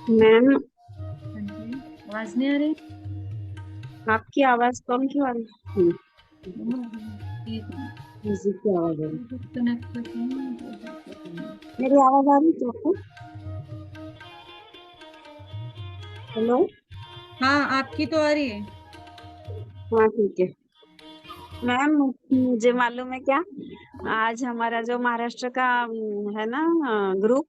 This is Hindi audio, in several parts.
मैम, हाँ जी, आवाज नहीं आ रही। आपकी आवाज कम क्यों आ रही है? एक मिनट, म्यूजिक की आवाज आ रही है। कनेक्ट करती हूँ तो पता नहीं। मेरी आवाज आ रही है आपको? हेलो। हाँ, आपकी तो आ रही है। हाँ, ठीक है। मैम, मुझे मालूम है क्या, आज हमारा जो महाराष्ट्र का है ना, ग्रुप,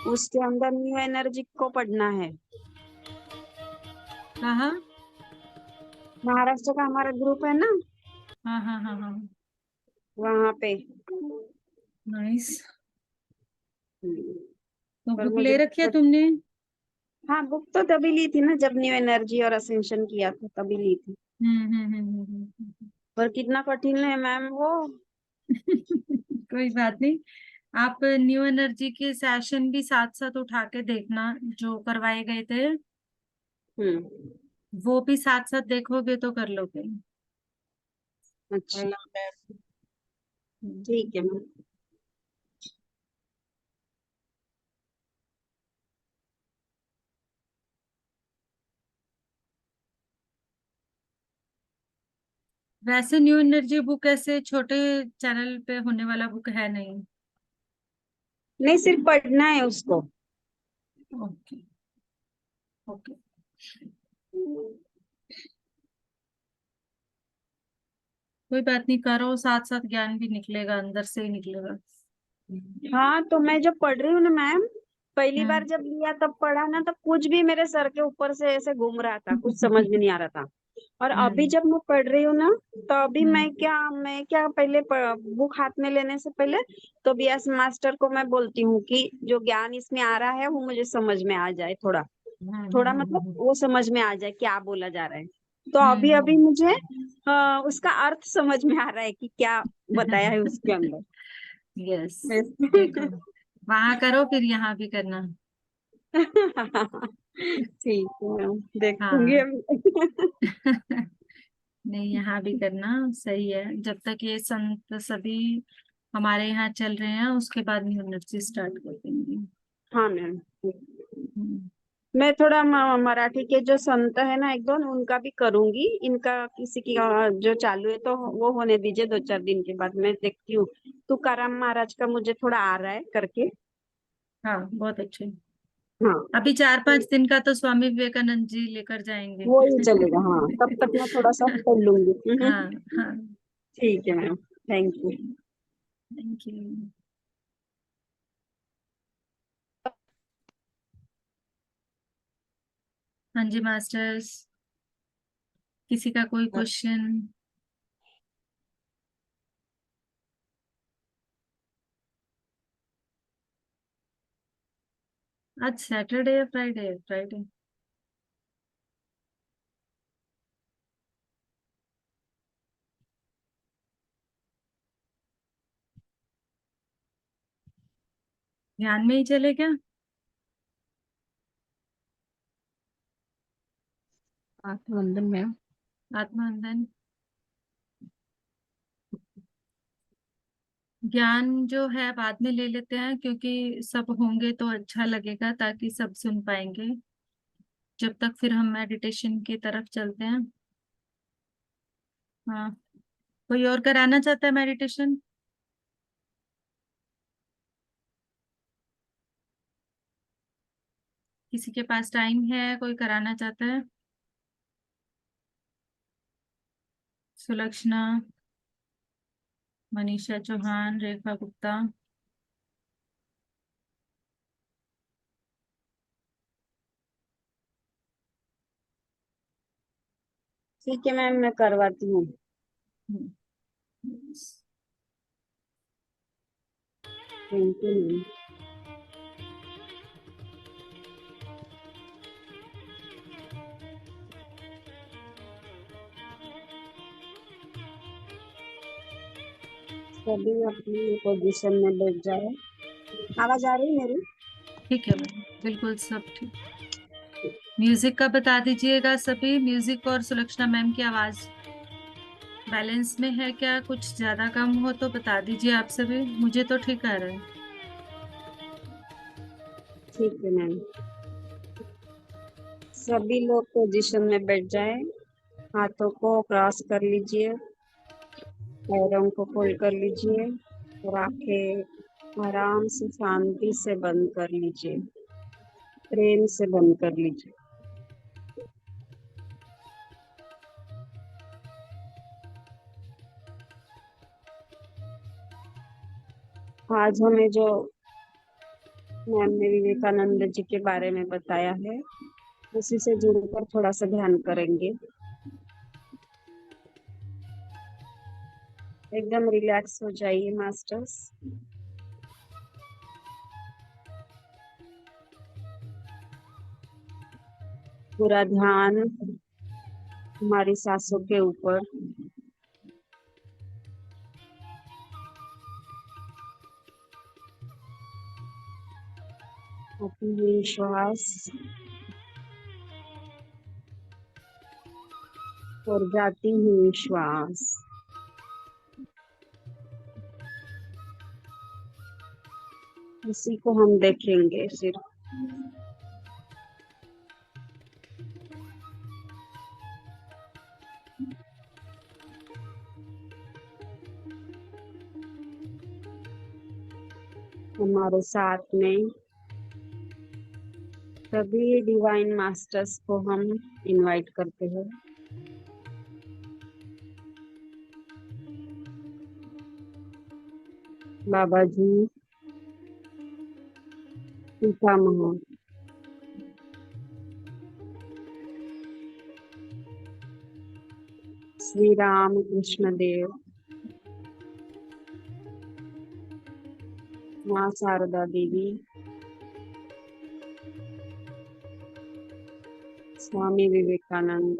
उसके अंदर न्यू एनर्जी को पढ़ना है। कहाँ? महाराष्ट्र का हमारा ग्रुप है ना, हाँ हाँ हाँ हाँ। वहाँ पे। नाइस। हम्म, तो पर बुक मुझे, ले रखी है तुमने? हाँ, बुक तो तभी ली थी ना जब न्यू एनर्जी और असेंशन किया था, तभी ली थी। हम्म। पर कितना कठिन है मैम वो। कोई बात नहीं। आप न्यू एनर्जी के सेशन भी साथ साथ उठा के देखना, जो करवाए गए थे हम्म। वो भी साथ साथ देखोगे तो कर लोगे। अच्छा, हम्म। ठीक है मैम। वैसे न्यू एनर्जी बुक ऐसे छोटे चैनल पे होने वाला बुक है नहीं। नहीं, सिर्फ पढ़ना है उसको। Okay okay. कोई बात नहीं, करो साथ साथ, ज्ञान भी निकलेगा, अंदर से ही निकलेगा। हाँ, तो मैं जब पढ़ रही हूँ ना मैम, पहली बार हम्म जब लिया तब पढ़ा ना, तब कुछ भी मेरे सर के ऊपर से ऐसे घूम रहा था, कुछ समझ में नहीं आ रहा था। और अभी हम्म जब मैं पढ़ रही हूँ ना, तो अभी हम्म मैं क्या पहले बुक हाथ में लेने से पहले तो बी एस मास्टर को मैं बोलती हूँ कि जो ज्ञान इसमें आ रहा है वो मुझे समझ में आ जाए, थोड़ा थोड़ा, मतलब हम्म वो समझ में आ जाए क्या बोला जा रहा है। तो अभी अभी हम्म मुझे उसका अर्थ समझ में आ रहा है कि क्या बताया है उसके अंदर। यस। देखो, वहां करो फिर यहाँ भी करना। ठीक है मैम, देखूंगी हाँ। अभी। नहीं, यहाँ भी करना सही है। जब तक ये संत सभी हमारे यहाँ चल रहे हैं उसके बाद न्यू एनर्जी स्टार्ट कर देंगे। हाँ मैम। हम्म। मैं थोड़ा मराठी के जो संत है ना, एक दो उनका भी करूंगी, इनका किसी की जो चालू है तो वो होने दीजिए, 2-4 दिन के बाद मैं देखती हूँ। तुकाराम महाराज का मुझे थोड़ा आ रहा है करके। हाँ, बहुत अच्छे। हाँ, अभी 4-5 दिन का तो स्वामी विवेकानंद जी लेकर जाएंगे। वो ही चलेगा। हाँ, तब तक मैं थोड़ा सा पढ़ लूंगी। हाँ हाँ। ठीक है ma'am. Thank you. Thank you. हाँ जी मास्टर्स, किसी का कोई क्वेश्चन? आज सैटरडे या फ्राइडे है? फ्राइडे। ध्यान में ही चले क्या? आत्मवंदन मैम। आत्मबंधन। ज्ञान जो है बाद में ले लेते हैं, क्योंकि सब होंगे तो अच्छा लगेगा, ताकि सब सुन पाएंगे। जब तक फिर हम मेडिटेशन की तरफ चलते हैं। हाँ। कोई और कराना चाहता है मेडिटेशन? किसी के पास टाइम है, कोई कराना चाहता है? सुलक्षणा, मनीषा चौहान, रेखा गुप्ता। ठीक है मैम, मैं करवाती हूँ। हम्म। Thank you ma'am. सभी अपनी पोजीशन में बैठ जाए। आवाज आ रही है मेरी? ठीक है मैम, बिल्कुल सब ठीक। म्यूजिक का बता दीजिएगा सभी, म्यूजिक और सुलक्षणा मैम की आवाज बैलेंस में है क्या? कुछ ज्यादा कम हो तो बता दीजिए आप सभी, मुझे तो ठीक आ रहा है। ठीक है मैम। सभी लोग पोजीशन में बैठ जाएं, हाथों को क्रॉस कर लीजिए, पैरों को फोल्ड कर लीजिए और आंखें आराम से शांति से बंद कर लीजिए, प्रेम से बंद कर लीजिए। आज हमें जो मैम ने विवेकानंद जी के बारे में बताया है, उसी से जुड़कर थोड़ा सा ध्यान करेंगे। एकदम रिलैक्स हो जाइए मास्टर्स। पूरा ध्यान हमारी सांसों के ऊपर। आती हुई श्वास और जाती हुई श्वास, उसी को हम देखेंगे सिर्फ। हमारे साथ में सभी डिवाइन मास्टर्स को हम इनवाइट करते हैं। बाबा जी, पितामह, श्री राम कृष्ण देव, माँ शारदा देवी, स्वामी विवेकानंद,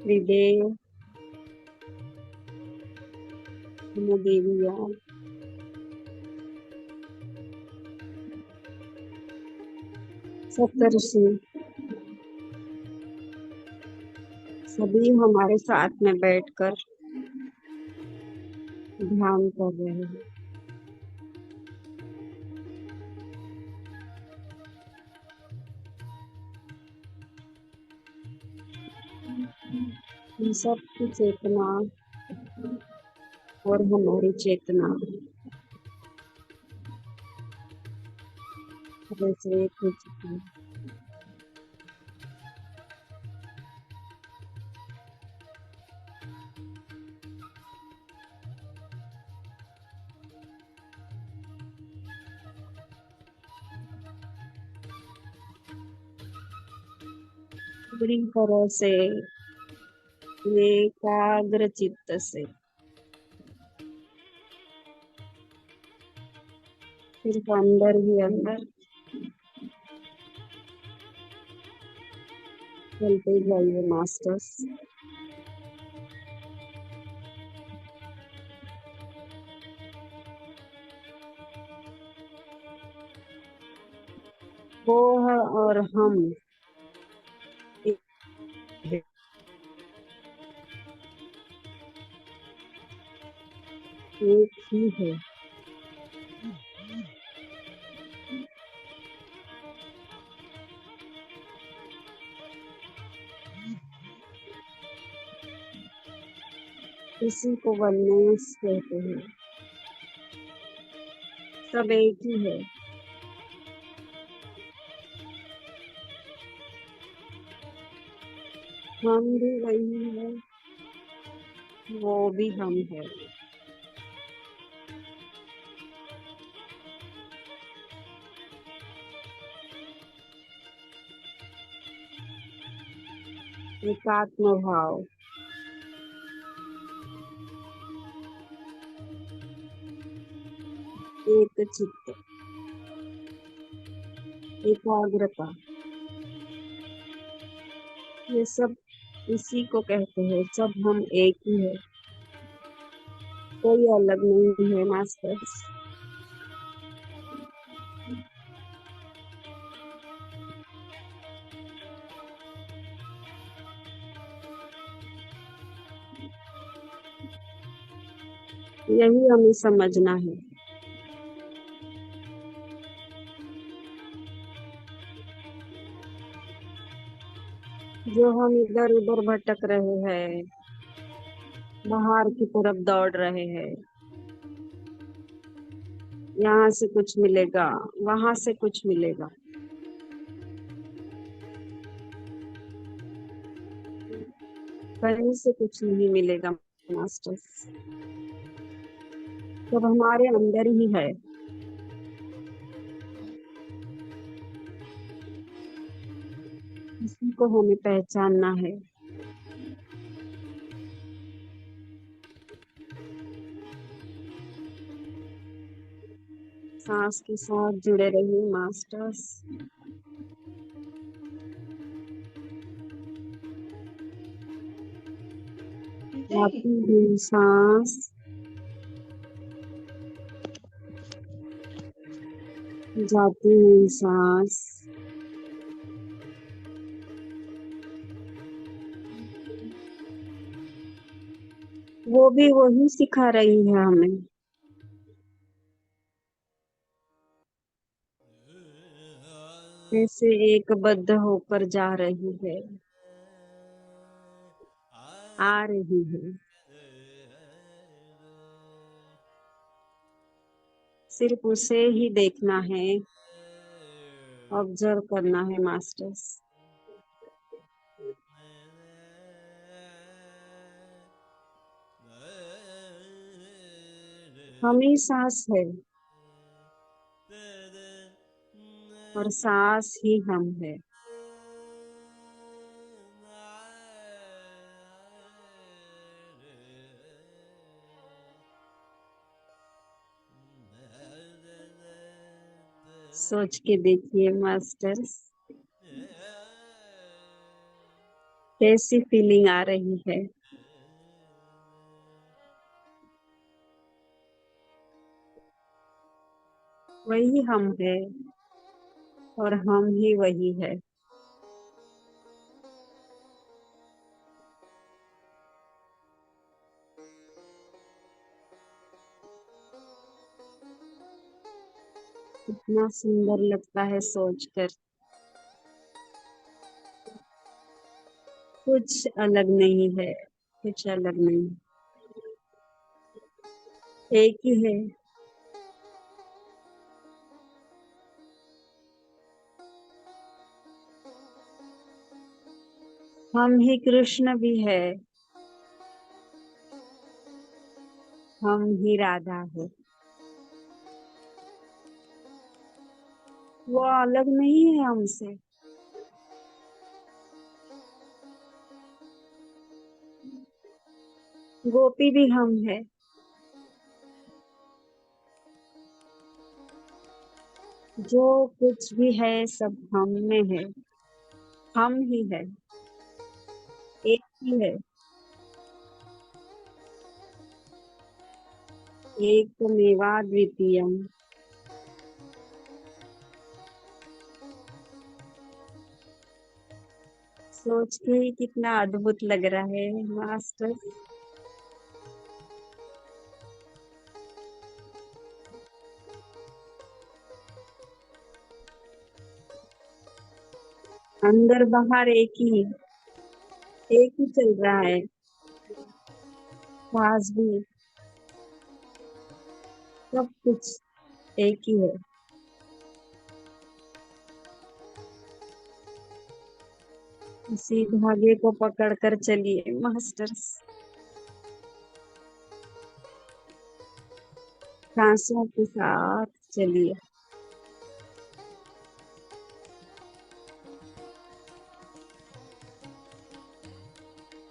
त्रिदेव, देविया, सप्तऋषि, सभी हमारे साथ में बैठकर ध्यान कर रहे हैं। हम सबकी चेतना और हमारी चेतना जैसे एक हो चुकी है। पूरी तरह से एकाग्र चित्त से सिर्फ अंदर ही अंदर चलते जाइए मास्टर्स। वो है और हम एक ही है। इसी को वननेस कहते हैं। सब एक ही है। हम भी वही है, वो भी हम है। एकात्म भाव, एक चित्त, एकाग्रता, ये सब इसी को कहते हैं। सब हम एक ही है, कोई अलग नहीं है मास्टर्स। यही हमें समझना है। जो हम इधर उधर भटक रहे हैं, बाहर की तरफ दौड़ रहे हैं, यहाँ से कुछ मिलेगा, वहां से कुछ मिलेगा, कहीं से कुछ नहीं मिलेगा मास्टर। सब हमारे अंदर ही है। इसी को हमें पहचानना है। सांस के साथ जुड़े रहिए मास्टर्स। आती हुई सांस, जाती हुई सांस, वो भी वही सिखा रही है हमें। कैसे एकबद्ध होकर जा रही है, आ रही है। सिर्फ उसे ही देखना है, ऑब्जर्व करना है मास्टर्स। हम ही सांस है और सांस ही हम है। सोच के देखिए मास्टर्स, कैसी फीलिंग आ रही है। वही हम है और हम ही वही है। इतना सुंदर लगता है सोचकर। कुछ अलग नहीं है, कुछ अलग नहीं, एक ही है। हम ही कृष्ण भी है, हम ही राधा है। वो अलग नहीं है हमसे। गोपी भी हम है। जो कुछ भी है सब हम में है, हम ही है, एक ही है। एक मेवा द्वितीयम। सोच के ही कितना अद्भुत लग रहा है मास्टर। अंदर बाहर एक ही चल रहा है। श्वास भी, सब कुछ एक ही है। इसी धागे को पकड़ कर चलिए मास्टर्स। सांसों के साथ चलिए।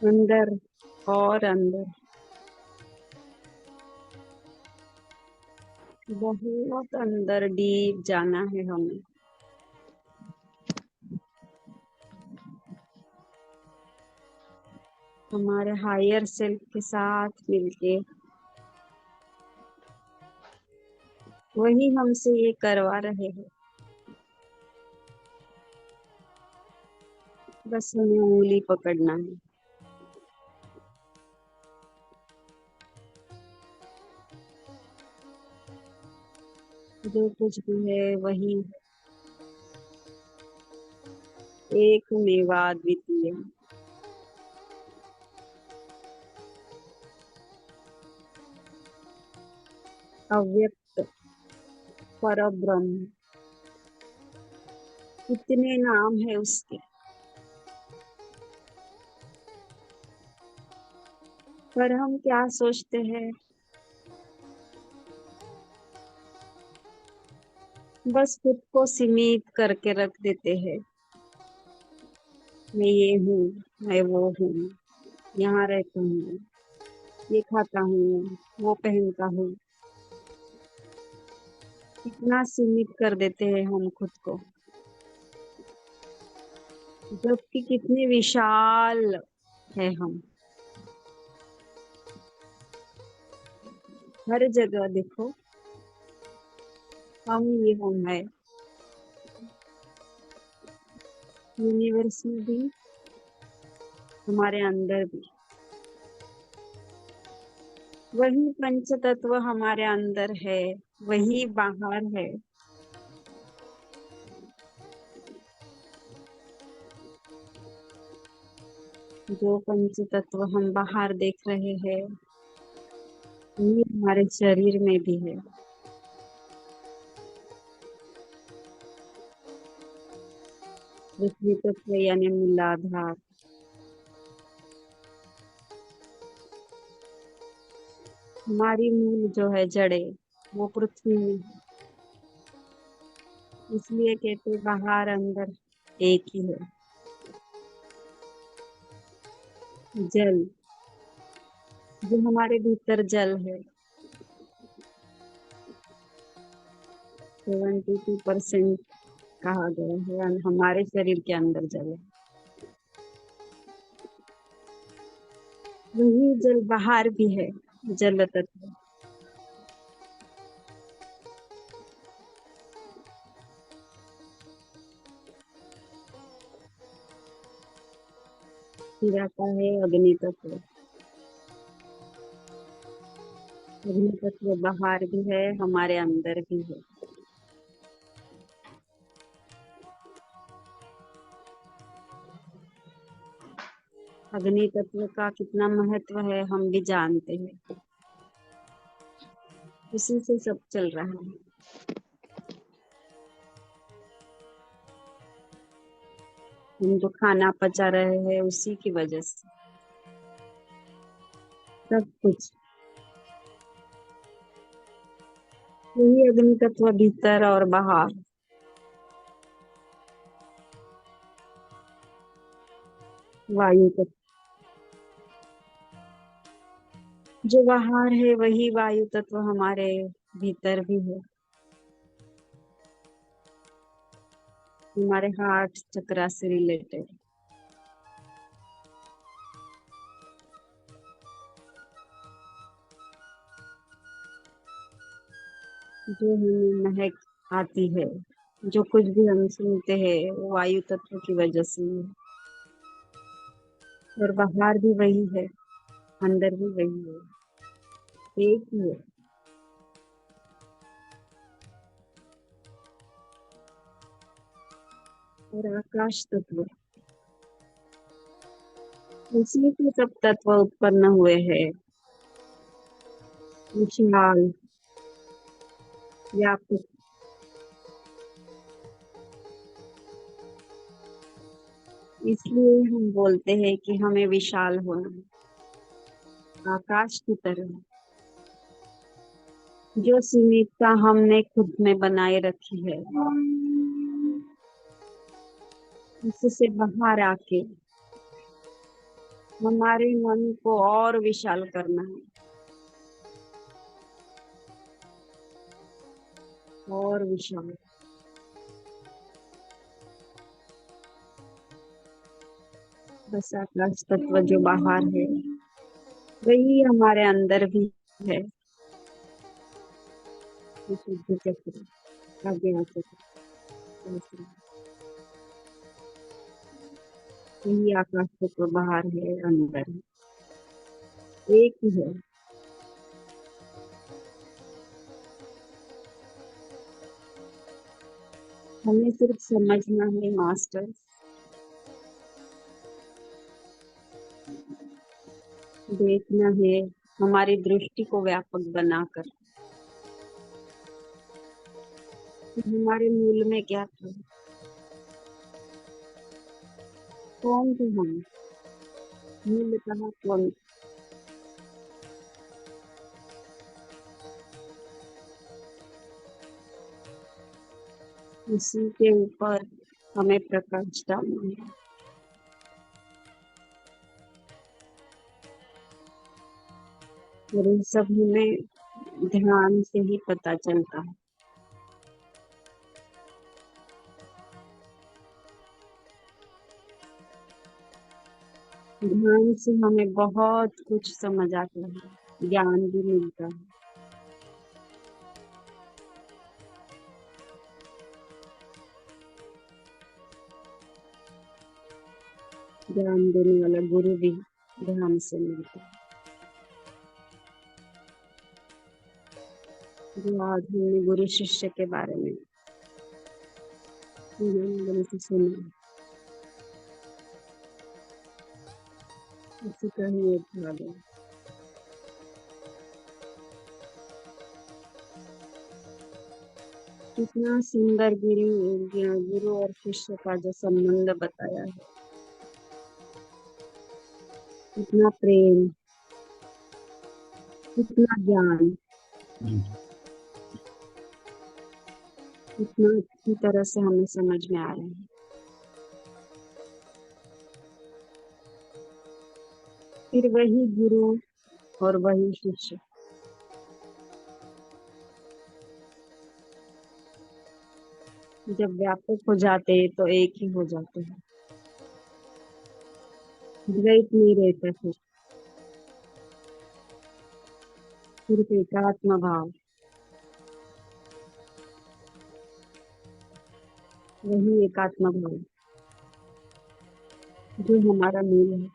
अंदर और अंदर, बहुत अंदर डीप जाना है हमें। हमारे हायर सेल्फ के साथ मिलके वही हमसे ये करवा रहे हैं। बस हमें उंगली पकड़ना है। जो कुछ भी है वही एक मेवा द्वितीय। अव्यक्त, परब्रह्म, कितने नाम है उसके। पर हम क्या सोचते हैं, बस खुद को सीमित करके रख देते हैं। मैं ये हूँ, मैं वो हूँ, यहाँ रहता हूँ, ये खाता हूँ, वो पहनता हूँ। कितना सीमित कर देते हैं हम खुद को, जबकि कितने विशाल है हम। हर जगह देखो, हम ये हम है। यूनिवर्स में भी, हमारे अंदर भी वही पंच तत्व हमारे अंदर है, वही बाहर है। जो पंच तत्व हम बाहर देख रहे हैं, ये हमारे शरीर में भी है। पृथ्वी तत्व यानी मूलाधार, हमारी मूल जो है जड़े, वो पृथ्वी में है। इसलिए कहते बाहर अंदर एक ही है। जल, जो हमारे भीतर जल है, 72% कहा गया है, यानी हमारे शरीर के अंदर जल है। वही जल बाहर भी है, जल तत्व। फिर आता है अग्नि तत्व। अग्नि तत्व बाहर भी है, हमारे अंदर भी है। अग्नि तत्व का कितना महत्व है हम भी जानते हैं, उसी से सब चल रहा है। हम जो खाना पचा रहे हैं उसी की वजह से सब कुछ। यही अग्नि तत्व भीतर और बाहर। वायु तत्व जो बाहर है, वही वायु तत्व हमारे भीतर भी है। हमारे हार्ट चक्रा से रिलेटेड, जो हमें महक आती है, जो कुछ भी हम सुनते हैं, वो वायु तत्व की वजह से ही है। और बाहर भी वही है, अंदर भी वही है, एक ही है। और आकाश तत्व, उसी से सब तत्व उत्पन्न हुए हैं। विशाल, व्यापक। इसलिए हम बोलते हैं कि हमें विशाल होना है, आकाश की तरह। जो सीमितता हमने खुद में बनाए रखी है, उससे बाहर आके हमारे मन को और विशाल करना है, और विशाल। बस आकाश तत्व जो बाहर है, वही हमारे अंदर भी है। विशुद्ध चक्र, आज्ञा चक्र, यही आकाश तत्व बाहर है, अंदर है, एक ही है। हमें सिर्फ समझना है मास्टर, देखना है, हमारी दृष्टि को व्यापक बनाकर। हमारे मूल में क्या था, कौन थे हम, मूलतः कौन। इसी के ऊपर हमें प्रकाश डालना है। और इन सब हमें ध्यान से ही पता चलता है। ध्यान से हमें बहुत कुछ समझ आता है, ज्ञान भी मिलता है। ज्ञान देने वाला गुरु भी ध्यान से मिलता है। जो आज हमने गुरु शिष्य के बारे में से सुना, उसी का ही एक भाग है। कितना सुंदर गुरु और शिष्य का जो संबंध बताया है, कितना प्रेम, कितना ज्ञान, कितना अच्छी तरह से हमें समझ में आ रहा है। फिर वही गुरु और वही शिष्य जब व्यापक हो जाते हैं तो एक ही हो जाते हैं, द्वैत नहीं रहता। फिर सिर्फ एकात्म भाव, वही एकात्म भाव जो हमारा मूल है,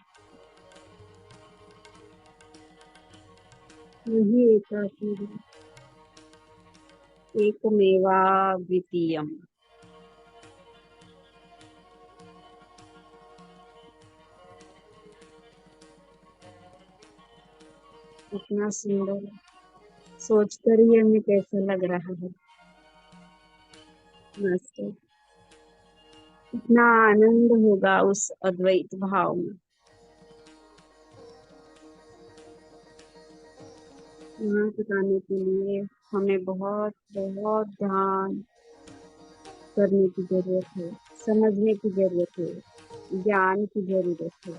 वही एकात्म भाव, एकमेवा द्वितीयम। इतना सुंदर, सोचकर ही हमें कैसा लग रहा है मास्टर। इतना आनंद होगा उस अद्वैत भाव में। वहाँ तक आने के लिए हमें बहुत बहुत ध्यान करने की जरूरत है, समझने की जरूरत है, ज्ञान की जरूरत है।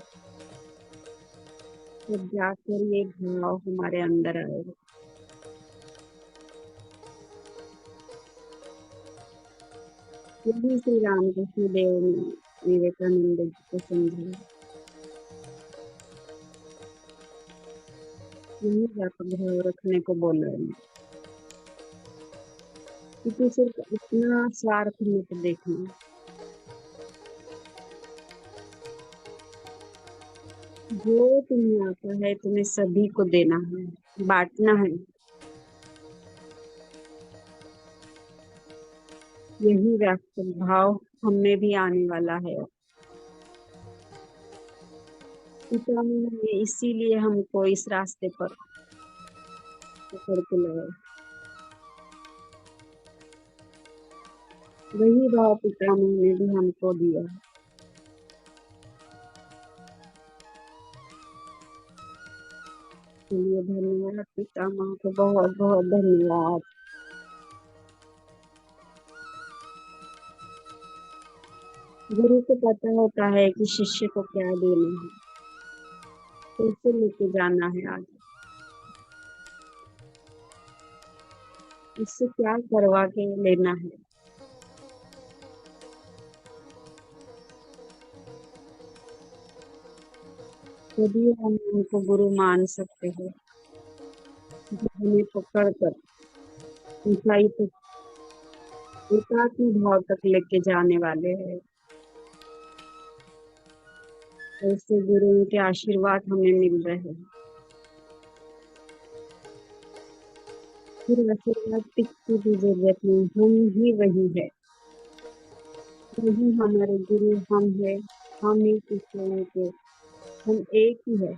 तब जाकर ये भाव हमारे अंदर आएगा। यही श्री रामकृष्ण देव ने विवेकानंद जी को समझाया, यही व्यापक भाव रखने को बोल रहे हैं। क्योंकि सिर्फ इतना स्वार्थ मत देखना, जो तुम्हें आता है तुम्हें सभी को देना है, बांटना है। यही व्यापक भाव हमें भी आने वाला है। पितामह ने इसीलिए हमको इस रास्ते पर पकड़ के लगाया। वही भाव पितामह ने भी हमको दिया। चलिए, धन्यवाद पितामह को, बहुत बहुत धन्यवाद। गुरु को पता होता है कि शिष्य को क्या देना है, कैसे लेके जाना है आगे, इससे क्या करवा के लेना है। तभी हम उनको गुरु मान सकते हैं, जो हमें पकड़ कर ऊंचाई तक, एकात्म भाव तक लेके जाने वाले हैं। ऐसे गुरुओं के आशीर्वाद हमें मिल रहे हैं। फिर आशीर्वाद की भी जरूरत नहीं, हम ही वही है। वही हमारे गुरु हम है, हम ही शिष्यों के, हम एक ही है,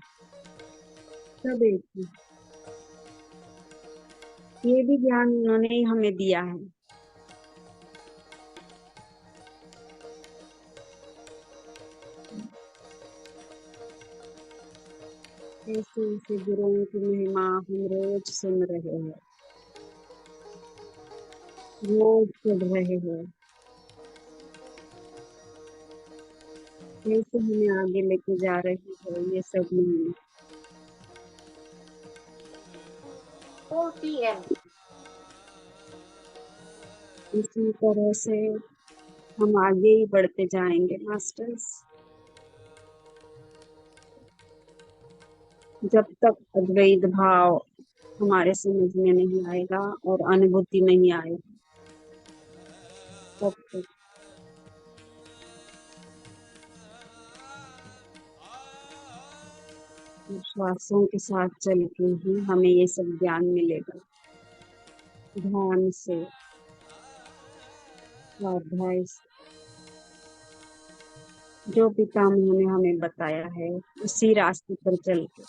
सब एक ही। ये भी ज्ञान उन्होंने ही हमें दिया है। ऐसे ऐसे गुरुओं की महिमा हम रोज सुन रहे हैं, रोज पढ़ रहे हैं। कैसे हमें आगे लेके जा रही है ये सब महिमा। 4 p.m. इसी तरह से हम आगे ही बढ़ते जाएंगे मास्टर्स, जब तक अद्वैत भाव हमारे समझ में नहीं आएगा और अनुभूति नहीं आएगी, तब तक। श्वासों के साथ चल के ही हमें ये सब ज्ञान मिलेगा, ध्यान से, स्वाध्याय से। जो पितामह ने हमें बताया है उसी रास्ते पर चल के।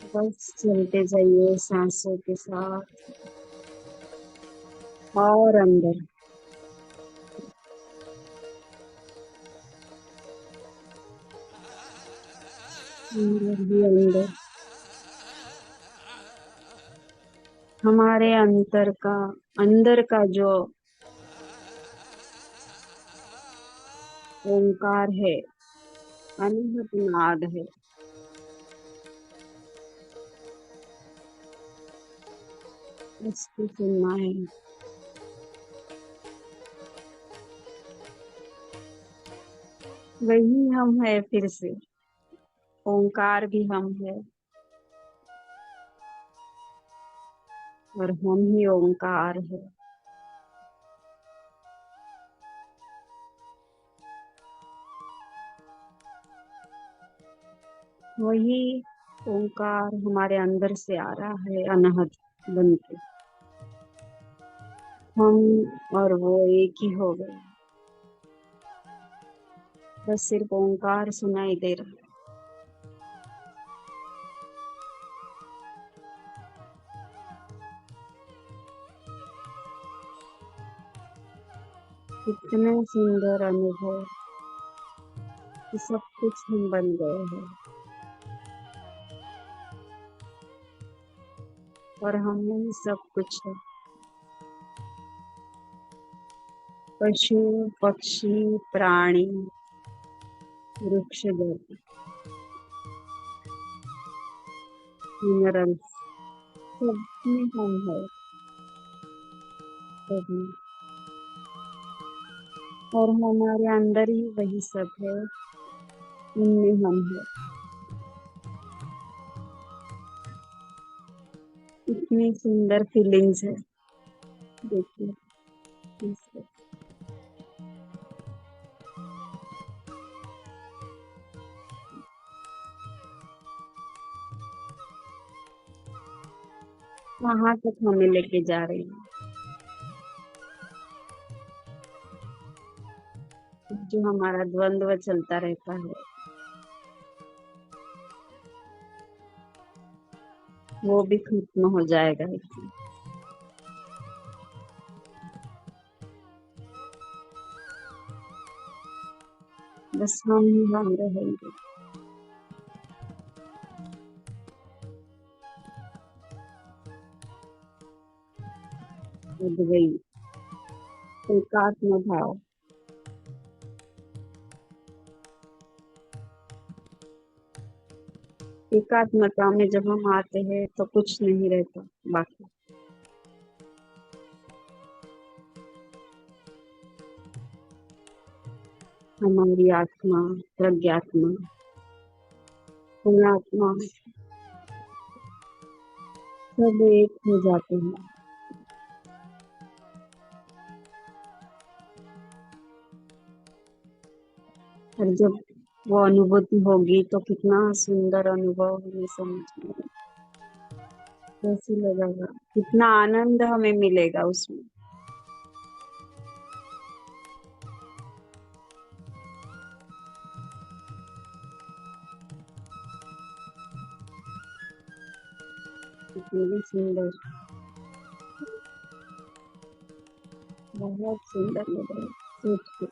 बस चलते जाइए सांसों के साथ और अंदर अंदर ही अंदर हमारे अंदर का जो ओंकार है, अनहद नाद है, उसको सुनना है। वही हम है, फिर से ओंकार भी हम है और हम ही ओंकार है। वही ओंकार हमारे अंदर से आ रहा है अनहद बन के। हम और वो एक ही हो गए, बस सिर्फ ओंकार सुनाई दे रहा है। कितना सुंदर अनुभव कि सब कुछ हम बन गए हैं और हम ही सब कुछ है। पशु, पक्षी, प्राणी, वृक्ष, जल, मिनरल्स, सब में हम है, सब में। और हमारे अंदर ही वही सब है, उनमें हम है। इतनी सुंदर फीलिंग्स है, देखिए इसको। वहां तक हमें लेके जा रही है, जो हमारा द्वंद्व चलता रहता है वो भी खत्म हो जाएगा इससे। बस हम ही हम रहेंगे। अद्वैत, एकात्म भाव। एकात्मता में जब हम आते हैं तो कुछ नहीं रहता बाकी। हमारी आत्मा, प्रज्ञात्मा, पुण्यात्मा सब एक हो जाते हैं। और जब वो अनुभूति होगी तो कितना सुंदर अनुभव हमें समझ में कैसे लगेगा, कितना आनंद हमें मिलेगा उसमें। कितनी सुंदर, बहुत सुंदर लग रहा है सोच के।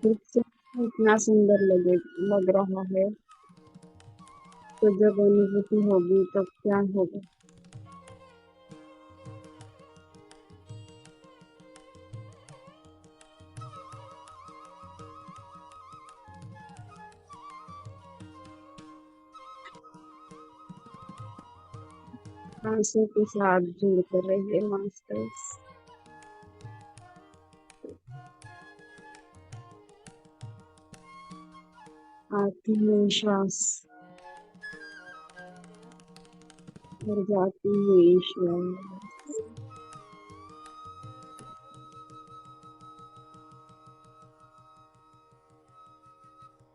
खुद से इतना सुंदर लग रहा है, तो जब अनुभूति होगी तो क्या होगा। आंसू के साथ जुड़ कर रहिए मास्टर्स। आत्मविश्वास और जाती हुई श्वास।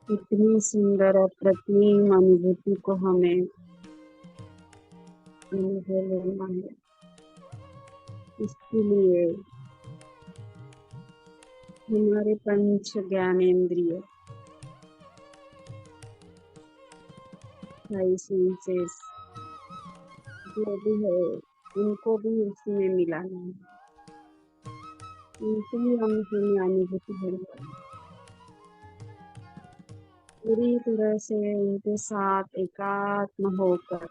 इतनी सुंदर अप्रतिम अनुभूति को हमें अनुभव लेना है। इसके लिए हमारे पंच ज्ञानेंद्रिय, फाइव सेंसेस जो भी है, उनको भी उसमें मिलाना है। उनकी भी हमें अनुभूति होगी। पूरी तरह से उनके साथ एकात्म होकर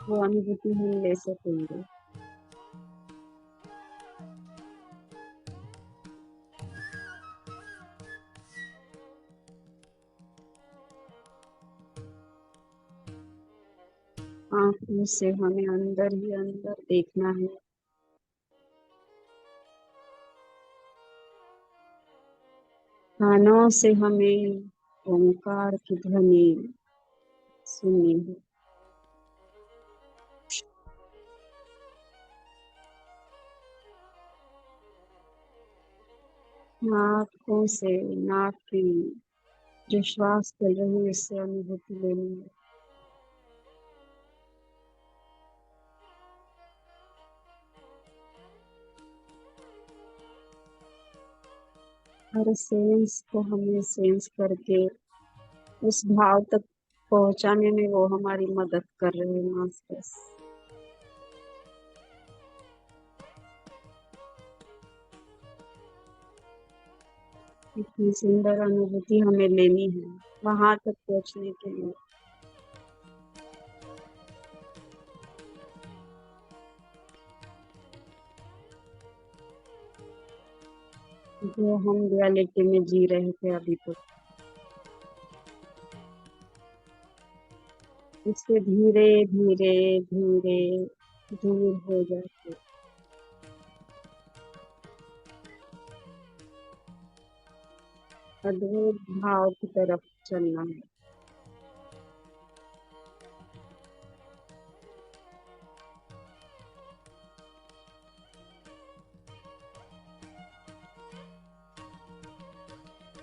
वो अनुभूति हम ले सकेंगे। आंखों से हमें अंदर ही अंदर देखना है। कानों से हमें ओंकार की ध्वनि सुननी है। आंखों से नाक की जो श्वास चल रही है उससे अनुभूति लेनी है। हर सेंस को हमें सेंस करके उस भाव तक पहुंचाने में वो हमारी मदद कर रहे हैं मास्टर्स। इतनी सुंदर अनुभूति हमें लेनी है वहां तक पहुंचने के लिए। जो हम रियलिटी में जी रहे थे अभी तक, इससे धीरे धीरे धीरे दूर हो जाते, अद्भुत भाव की तरफ चलना है।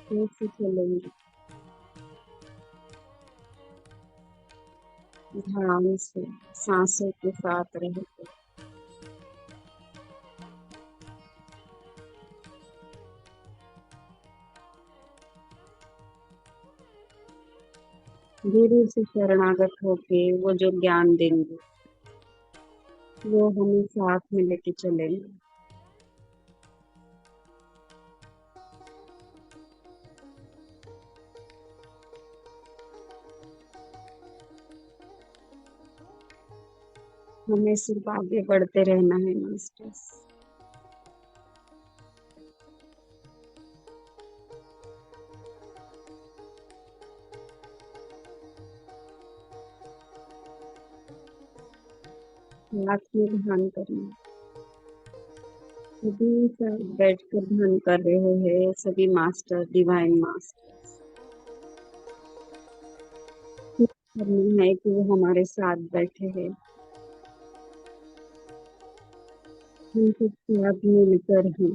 कैसे चलेंगे? ध्यान से, सांसों के साथ रहकर। गुरु से शरणागत होके वो जो ज्ञान देंगे वो हमें साथ में लेके चलेंगे। हमें सिर्फ आगे बढ़ते रहना है मास्टर्स। हाथ में ध्यान करना। सभी साथ बैठकर ध्यान कर रहे हैं सभी मास्टर, डिवाइन मास्टर्स। करना है कि वो हमारे साथ बैठे हैं। हम सब साथ मिलकर ही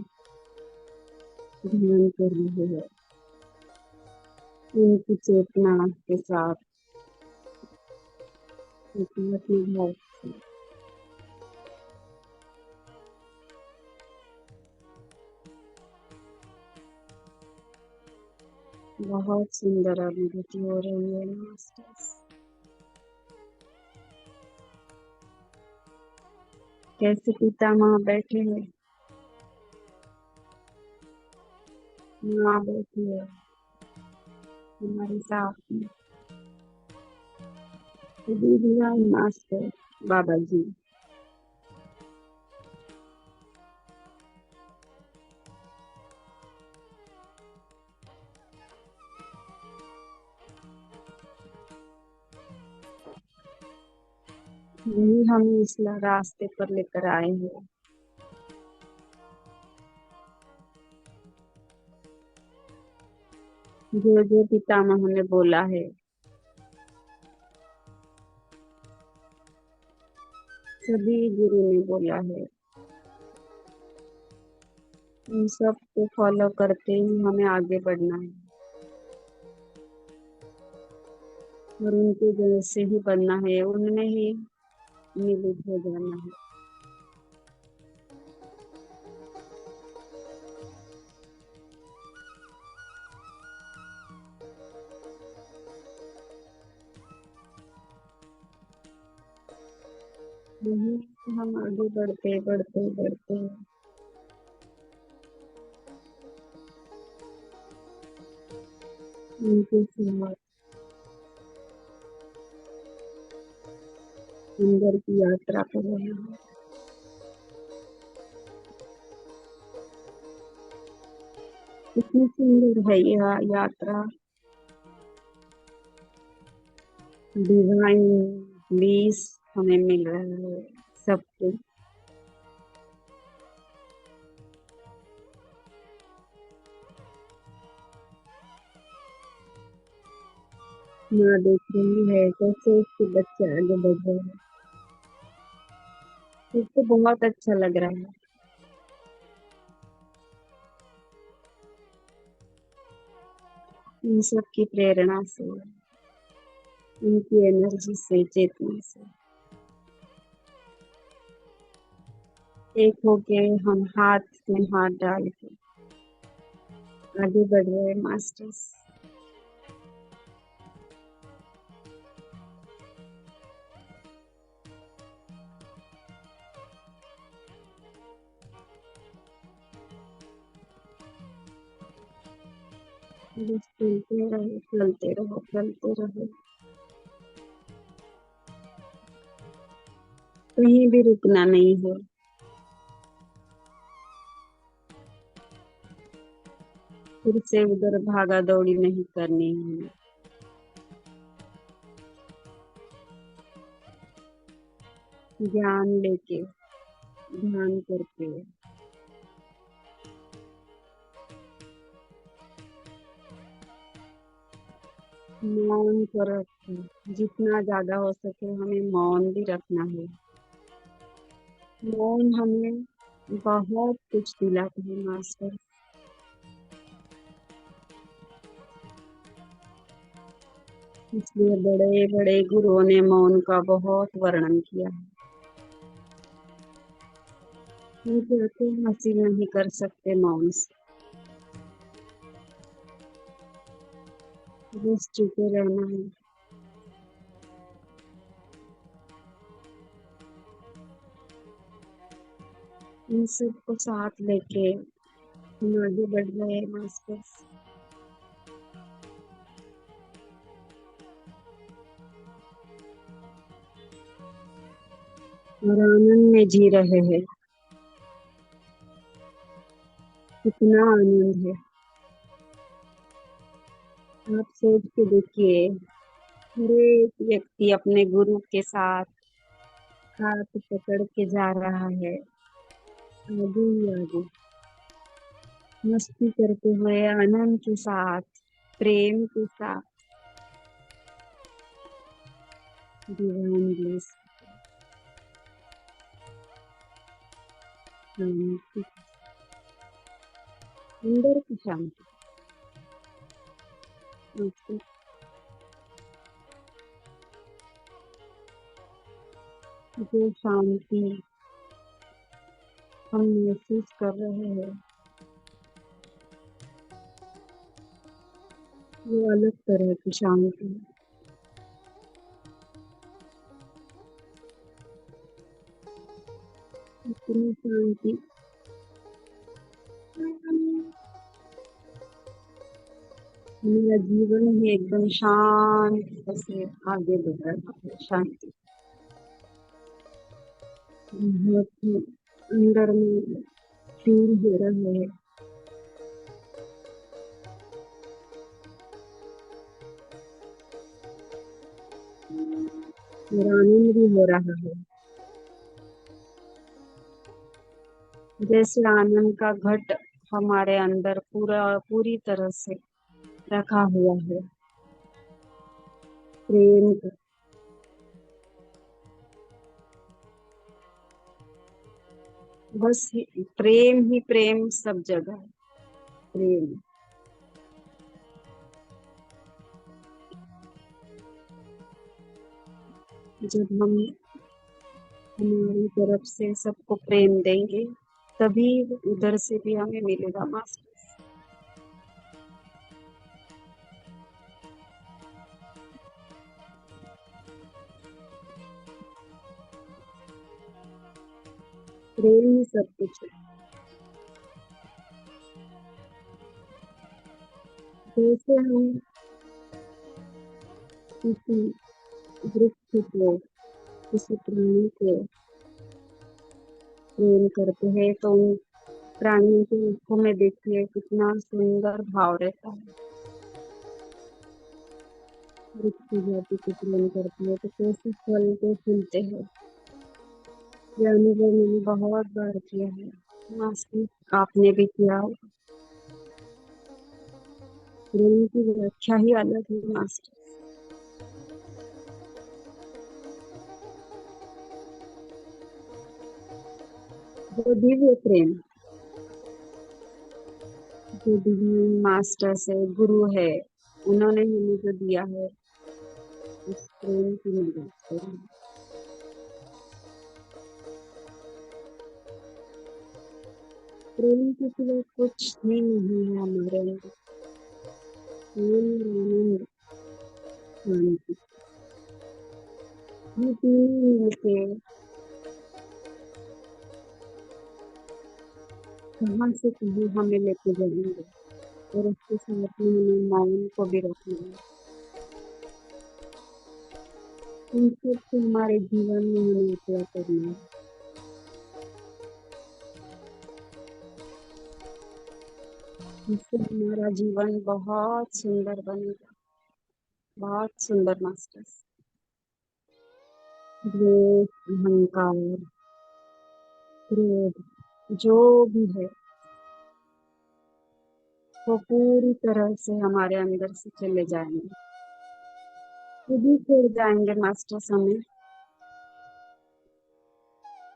ध्यान कर रहे हैं उनकी चेतना के साथ, अपने भाव से। बहुत सुंदर अनुभूति हो रही है मास्टर्स। कैसे पितामह बैठे हैं? माँ बैठी है हमारे साथ में। दीदी आई मास्टर बाबा जी। यही हम इस रास्ते पर लेकर आए हैं। जो जो पितामह ने बोला है, सभी गुरु ने बोला है, उन सब को फॉलो करते ही हमें आगे बढ़ना है और उनके जैसे ही बनना है, उनमें ही मिलित हो जाना है। यही हम आगे बढ़ते बढ़ते बढ़ते उनके साथ अंदर की यात्रा कर रहे हैं। कितनी सुंदर है यह यात्रा। डिवाइन ब्लीस हमें मिल रहा है सब कुछ। माँ देख रही है कैसे उसके बच्चे आगे बढ़ रहे हैं। इसको बहुत अच्छा लग रहा है। इन सब की प्रेरणा से, उनकी एनर्जी से, चेतना से एक होके हम हाथ में हाथ डाल के आगे बढ़ रहे हैं मास्टर्स। बस चलते रहो, चलते रहो, चलते रहो, कहीं भी रुकना नहीं है। फिर से उधर भागा दौड़ी नहीं करनी है। ज्ञान लेके, ध्यान करके, मौन को रखो। जितना ज्यादा हो सके हमें मौन भी रखना है। मौन हमें बहुत कुछ दिलाता है मास्टर। इसलिए बड़े बड़े गुरुओं ने मौन का बहुत वर्णन किया है। हम कहते हासिल नहीं कर सकते मौन से, बस चुपे रहना है। इन सबको साथ लेके हम आगे बढ़ रहे हैं मास्टर। और आनंद में जी रहे हैं। कितना आनंद है। आप सोच के देखिए, हर एक व्यक्ति अपने गुरु के साथ हाथ पकड़ के जा रहा है, आगे ही आगे, मस्ती करते हुए, आनंद के साथ, प्रेम के साथ, डिवाइन ब्लेस, शांति, अंदर की शांति। उसको जो शांति हम महसूस कर रहे हैं, वो अलग तरह की शांति है। इतनी शांति। मेरा जीवन ही एकदम शांत से आगे बढ़ रहा है, शांति। बहुत ही अंदर में फील हो रहा है। मेरा आनंद भी हो रहा है, जैसे आनंद का घट हमारे अंदर पूरी तरह से रखा हुआ है। प्रेम का, बस प्रेम ही प्रेम सब जगह है, प्रेम। जब हम हमारी तरफ से सबको प्रेम देंगे, तभी उधर से भी हमें मिलेगा मास्टर। प्रेम ही सब कुछ है। जैसे हम किसी वृक्ष को, किसी प्राणी को प्रेम करते हैं, तो उन प्राणियों की आंखों में देखिए कितना सुंदर भाव रहता है। वृक्ष की जाति को प्रेम करते हैं तो कैसे फलते फूलते हैं। ये अनुभव मैंने बहुत बार किया है मास्टर, आपने भी किया होगा। प्रेम की व्याख्या ही अलग है मास्टर। वो दिव्य प्रेम, जो डिवाइन मास्टर्स है, गुरु है, उन्होंने हमें जो दिया है, उस प्रेम की मैं बात कर रही हूँ। प्रेम के सिवा कुछ भी नहीं है हमारे अंदर। प्रेम, आनंद, शांति, ये तीनों मिलके कहाँ से कहीं हमें लेके जाएंगे, और उसके साथ में हमें माइंड को भी रखना है। इन सब से हमारे जीवन में हमें अप्लाई करना है, जिससे हमारा जीवन बहुत सुंदर बनेगा, बहुत सुंदर मास्टर्स। द्वेष, अहंकार, क्रोध, जो भी है, वो पूरी तरह से हमारे अंदर से चले जाएंगे, खुद ही छोड़ जाएंगे मास्टर्स हमें।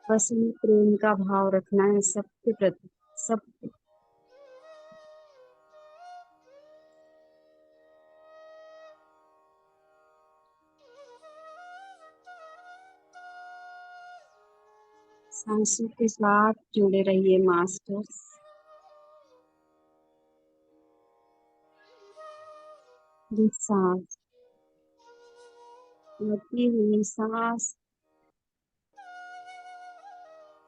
बस हमें प्रेम का भाव रखना है सबके प्रति, सब। सांसों के साथ जुड़े रहिए मास्टर्स। ये सांस, आती हुई सांस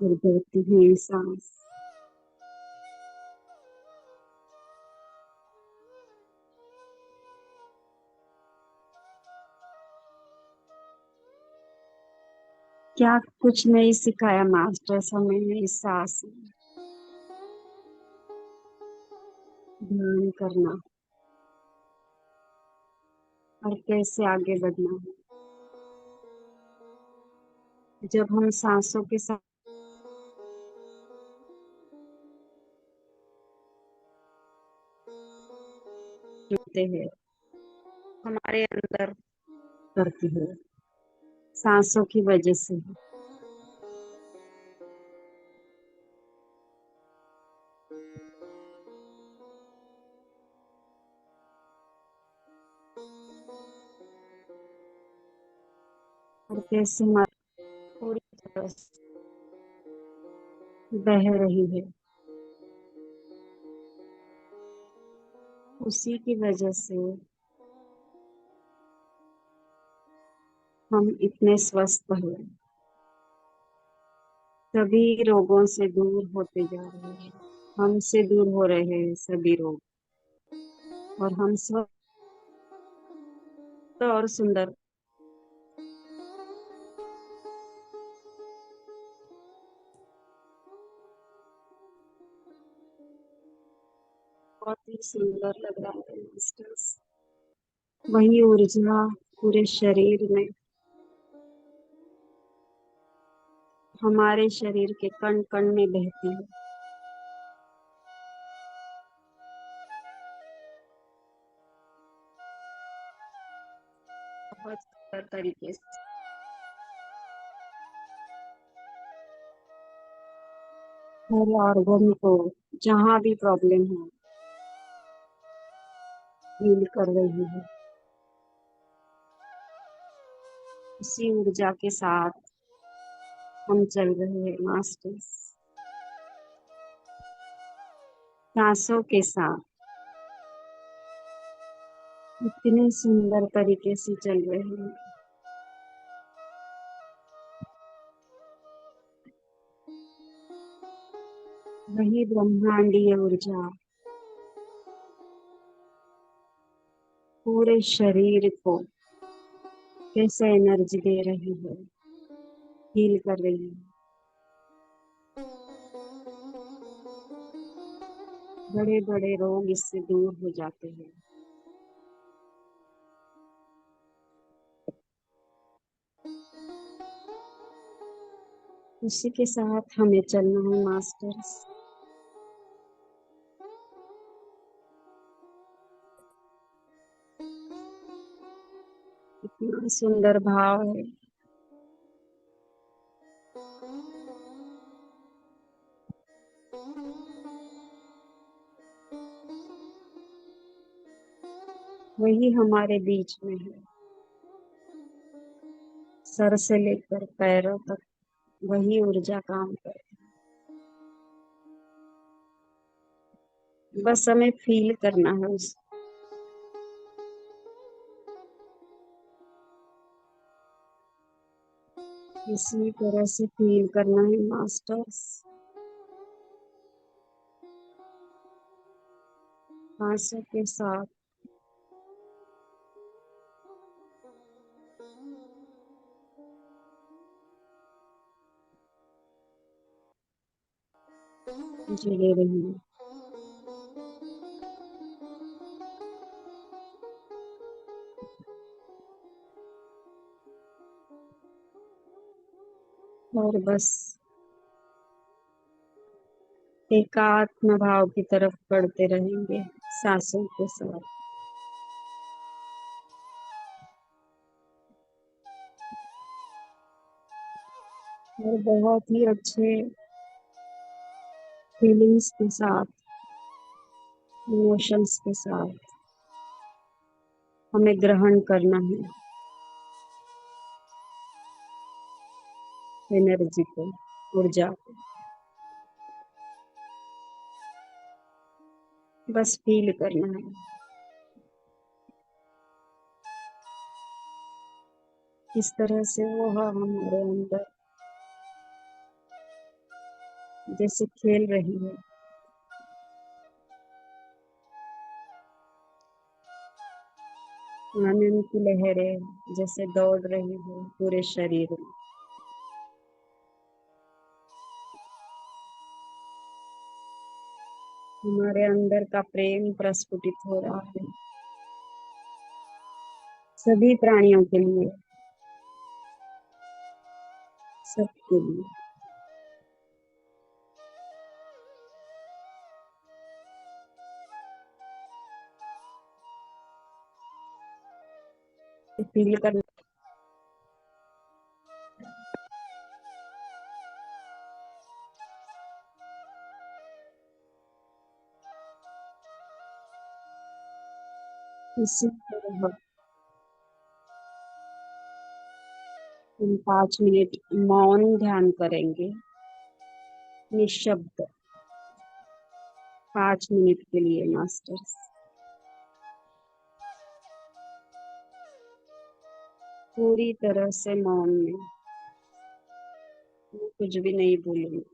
और जाती हुई सांस, क्या कुछ नहीं सिखाया मास्टर्स हमें इस सांस में। ध्यान करना और कैसे आगे बढ़ना है। जब हम सांसों के साथ जुड़ते हैं, हमारे अंदर करती है, सांसों की वजह से। और कैसे हमारी पूरी तरह से बह रही है, उसी की वजह से हम इतने स्वस्थ हैं। सभी रोगों से दूर होते जा रहे हैं। हमसे दूर हो रहे हैं सभी रोग, और हम स्वस्थ और सुंदर। बहुत ही सुंदर लग रहा है मास्टर्स। वही ऊर्जा पूरे शरीर में, हमारे शरीर के कण कण में बहती है। बहुत सुंदर तरीके से हर ऑर्गन को, जहाँ भी प्रॉब्लम है, हील कर रही है। उसी ऊर्जा के साथ हम चल रहे हैं मास्टर्स, सांसों के साथ इतने सुंदर तरीके से चल रहे हैं। वही ब्रह्मांडीय ऊर्जा पूरे शरीर को कैसे एनर्जी दे रही है, हील कर रही है। बड़े बड़े रोग इससे दूर हो जाते हैं। उसी के साथ हमें चलना है मास्टर्स। इतना सुंदर भाव है। वही हमारे बीच में है, सर से लेकर पैरों तक वही ऊर्जा काम करती है। बस हमें फील करना है उस, इसी तरह से फील करना है मास्टर्स। सांसों के साथ जुड़े रहिए। और बस एकात्म भाव की तरफ बढ़ते रहेंगे सांसों के साथ। और बहुत ही अच्छे फीलिंग्स के साथ, इमोशंस के साथ हमें ग्रहण करना है एनर्जी को, ऊर्जा को। बस फील करना है किस तरह से वो हमारे अंदर जैसे खेल रही है। आनंद की लहरें जैसे दौड़ रही है पूरे शरीर में। हमारे अंदर का प्रेम प्रस्फुटित हो रहा है सभी प्राणियों के लिए, सबके लिए। फील करना, इसी तरह हम 5 मिनट मौन ध्यान करेंगे, निशब्द, 5 मिनट के लिए मास्टर्स। पूरी तरह से मौन में मैं कुछ भी नहीं भूलूंगी।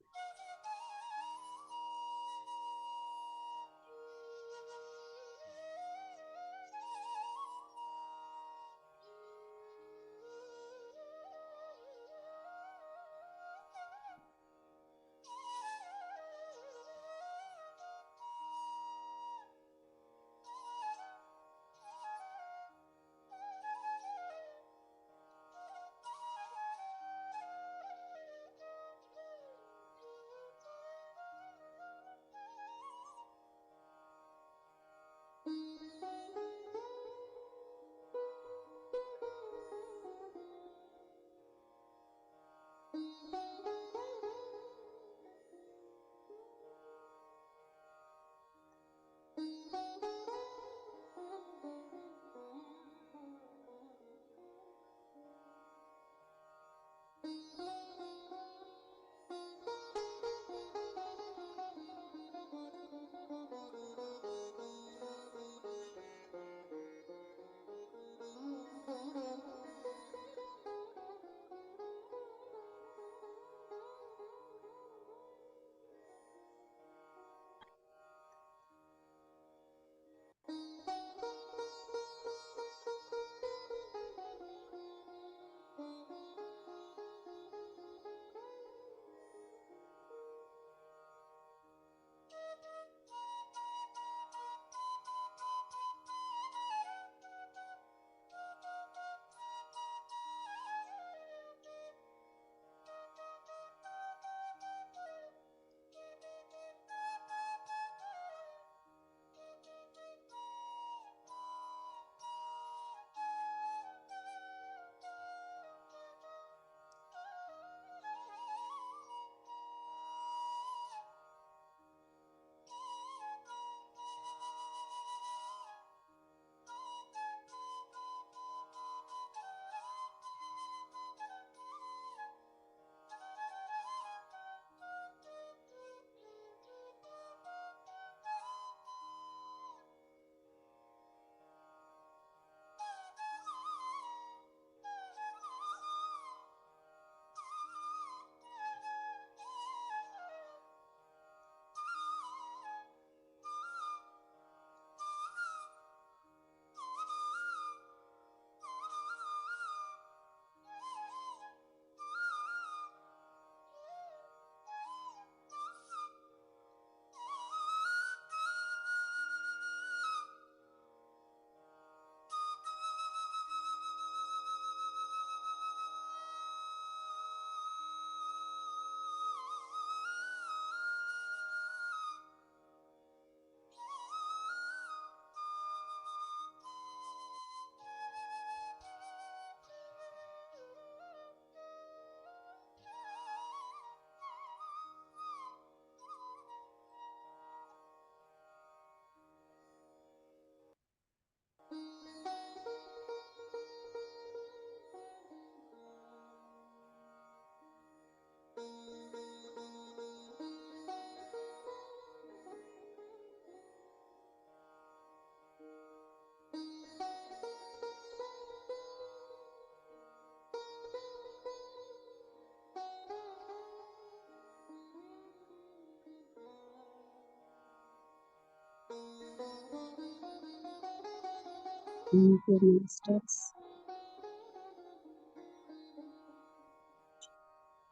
Thank you masters.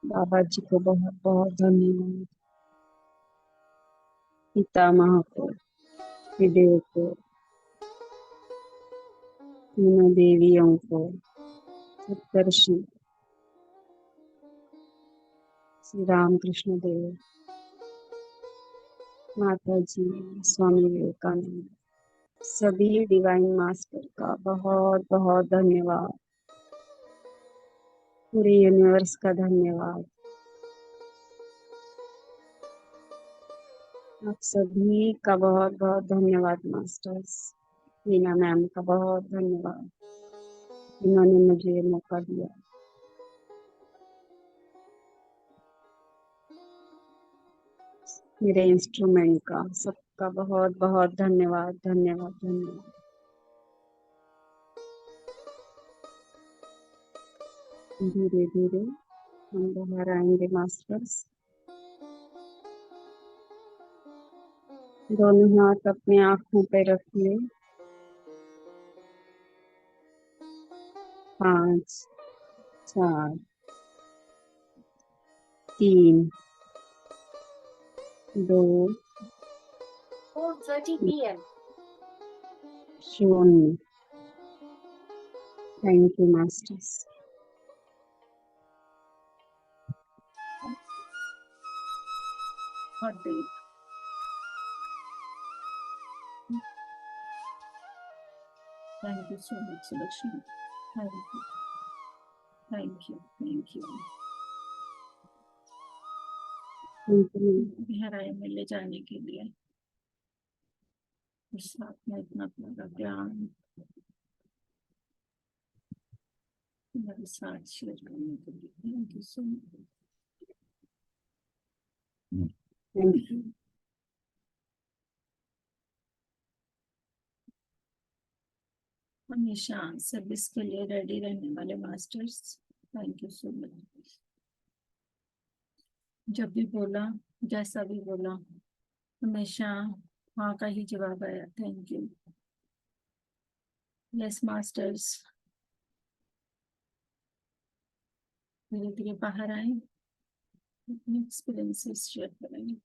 Baba ji को बहुत बहुत धन्यवाद। पितामह को, त्रिदेव को, तीनों देवियों को, सप्तर्षि, श्री रामकृष्ण देव, माता जी, स्वामी विवेकानंद, सभी डिवाइन मास्टर का बहुत बहुत धन्यवाद। पूरे यूनिवर्स का धन्यवाद। आप सभी का बहुत बहुत धन्यवाद मास्टर्स। मीना मैम का बहुत धन्यवाद, इन्होंने मुझे ये मौका दिया। मेरे इंस्ट्रूमेंट का सबका बहुत बहुत धन्यवाद धन्यवाद धन्यवाद। धीरे धीरे हम बाहर आएंगे मास्टर्स। दोनों हाथ अपनी आंखों पे रखिए। 5, 4, 3, 2, 4:30 p.m. 0। Thank you masters. और deep. Thank you so much, Lakshmi. Thank you. Thank you. Thank you. Thank you. गहराई में ले जाने के लिए और साथ में इतना अपना ज्ञान मेरे साथ शेयर करने के लिए thank you so much. Thank you. हमेशा सर्विस के लिए रेडी रहने वाले masters, thank you so much. जब भी बोला, जैसा भी बोला, हमेशा हाँ का ही जवाब आया। Thank you. यस मास्टर्स, धीरे धीरे बाहर आए, अपने एक्सपीरियंसेस शेयर करेंगे।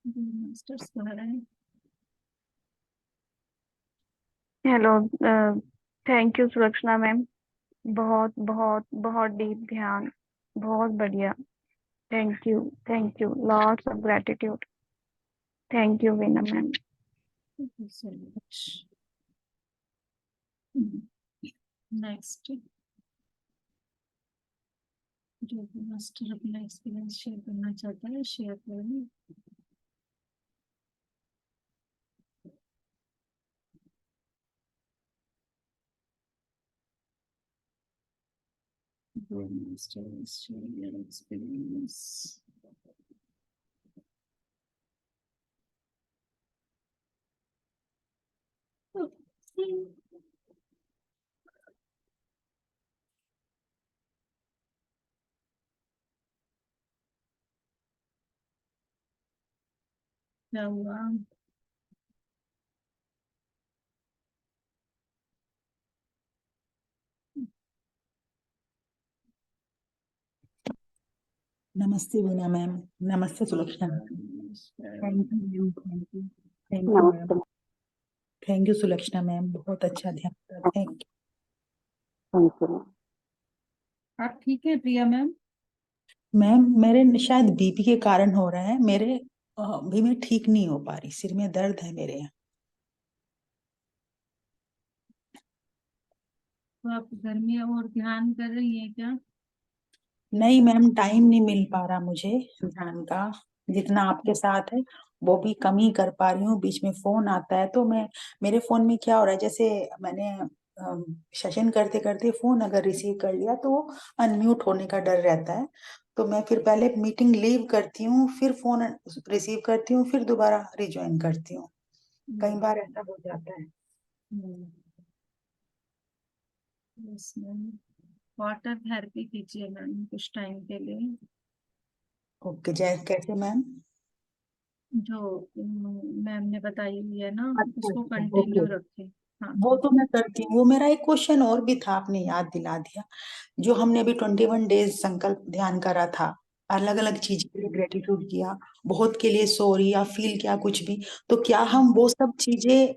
मास्टर्स बाहर आए। Hello, thank you Sulakshana ma'am. बहुत बहुत बहुत डीप ध्यान, बहुत बढ़िया। Thank you, lots of gratitude. Thank you Veena ma'am. Thank you so much. Next, जो भी मास्टर अपना एक्सपीरियंस शेयर करना चाहता है शेयर करें। जो मास्टर शेयर एक्सपीरियंस। क्या हुआ? नमस्ते वीना मैम। नमस्ते Sulakshana ma'am. Thank you ma'am. Thank you. Thank you ma'am. नमस्ते। थैंक यू सुलक्षणा मैम, बहुत अच्छा ध्यान था। Thank thank you. आप ठीक है प्रिया मैम? You ma'am. मेरे शायद बीपी के कारण हो रहा है, मेरे अभी मैं ठीक नहीं हो पा रही, सिर में दर्द है मेरे यहाँ। तो आप घर में और ध्यान कर रही हैं क्या? नहीं मैम, टाइम नहीं मिल पा रहा मुझे ध्यान का, जितना आपके साथ है वो भी कम ही कर पा रही हूँ। बीच में फोन आता है तो मैं, मेरे फोन में क्या हो रहा है, जैसे मैंने सेशन करते करते फोन अगर रिसीव कर लिया तो वो अनम्यूट होने का डर रहता है, तो मैं फिर पहले मीटिंग लीव करती हूँ, फिर फोन रिसीव करती हूँ, फिर दोबारा रिज्वाइन करती हूँ। कई बार ऐसा हो जाता है। यस मैम, वाटर थेरेपी कीजिए मैम कुछ टाइम के लिए। ओके, जय कैसे मैम? जो मैम ने बताई हुई है ना, अच्छा उसको अच्छा, कंटिन्यू ओके। रखें। हाँ वो तो मैं करती हूँ। वो मेरा एक क्वेश्चन और भी था, आपने याद दिला दिया। जो हमने अभी 21 डेज संकल्प ध्यान करा था, अलग अलग चीज के लिए ग्रेटिट्यूड किया, बहुत के लिए सॉरी या फील किया कुछ भी, तो क्या हम वो सब चीजें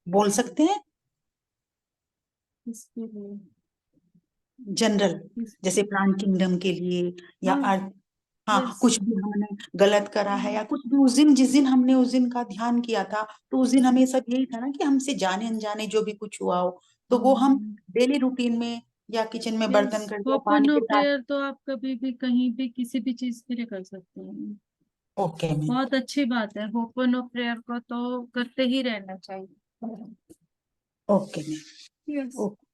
बोल सकते हैं इसके लिए जनरल, जैसे प्लांट किंगडम के लिए या हाँ अर्थ? हाँ, यस कुछ भी हमने गलत करा है या कुछ भी, उस दिन जिस दिन हमने उस दिन का ध्यान किया था, तो उस दिन हमें सब यही था ना कि हमसे जाने अनजाने जो भी कुछ हुआ हो, तो वो हम डेली रूटीन में या किचन में यस। बर्तन कर दिया पानी होपनो के साथ। प्रेयर तो आप कभी भी कहीं भी किसी भी चीज के लिए कर सकते हैं। Okay ma'am. बहुत अच्छी बात है, होपनो प्रेयर को तो करते ही रहना चाहिए। Okay ma'am. यस। ओके।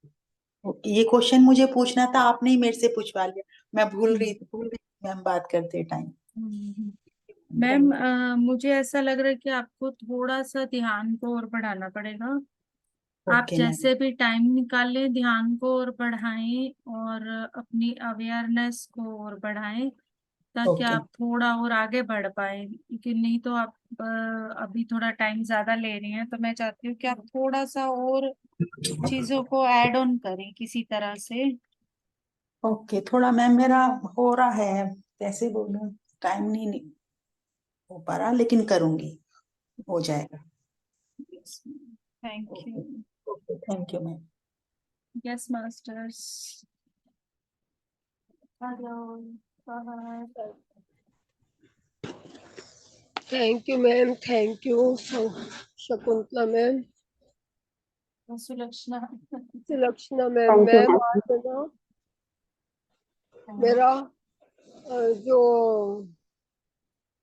ये क्वेश्चन मुझे पूछना था, आपने ही मेरे से पूछवा लिया। मैं भूल रही मैम बात करते टाइम। मैम मुझे ऐसा लग रहा है कि आपको थोड़ा सा ध्यान को और बढ़ाना पड़ेगा। आप ओके मैम। जैसे भी टाइम निकालें ध्यान को और बढ़ाएं और अपनी अवेयरनेस को और बढ़ाएं, ताकि ओके। आप थोड़ा और आगे बढ़ पाए। क्योंकि नहीं तो आप अभी थोड़ा टाइम ज्यादा ले रही हैं, तो मैं चाहती हूँ कि आप थोड़ा सा और चीजों को ऐड ऑन करें किसी तरह से। ओके, थोड़ा मैम मेरा हो रहा है, कैसे बोलूं, टाइम नहीं हो पा रहा, लेकिन करूंगी, हो जाएगा। Thank you. Okay, thank you ma'am. Yes masters. Hello. Bye. Thank you ma'am, thank you Shakuntala ma'am, Sulakshana. Sulakshana ma'am. Ma'am आज है ना मेरा जो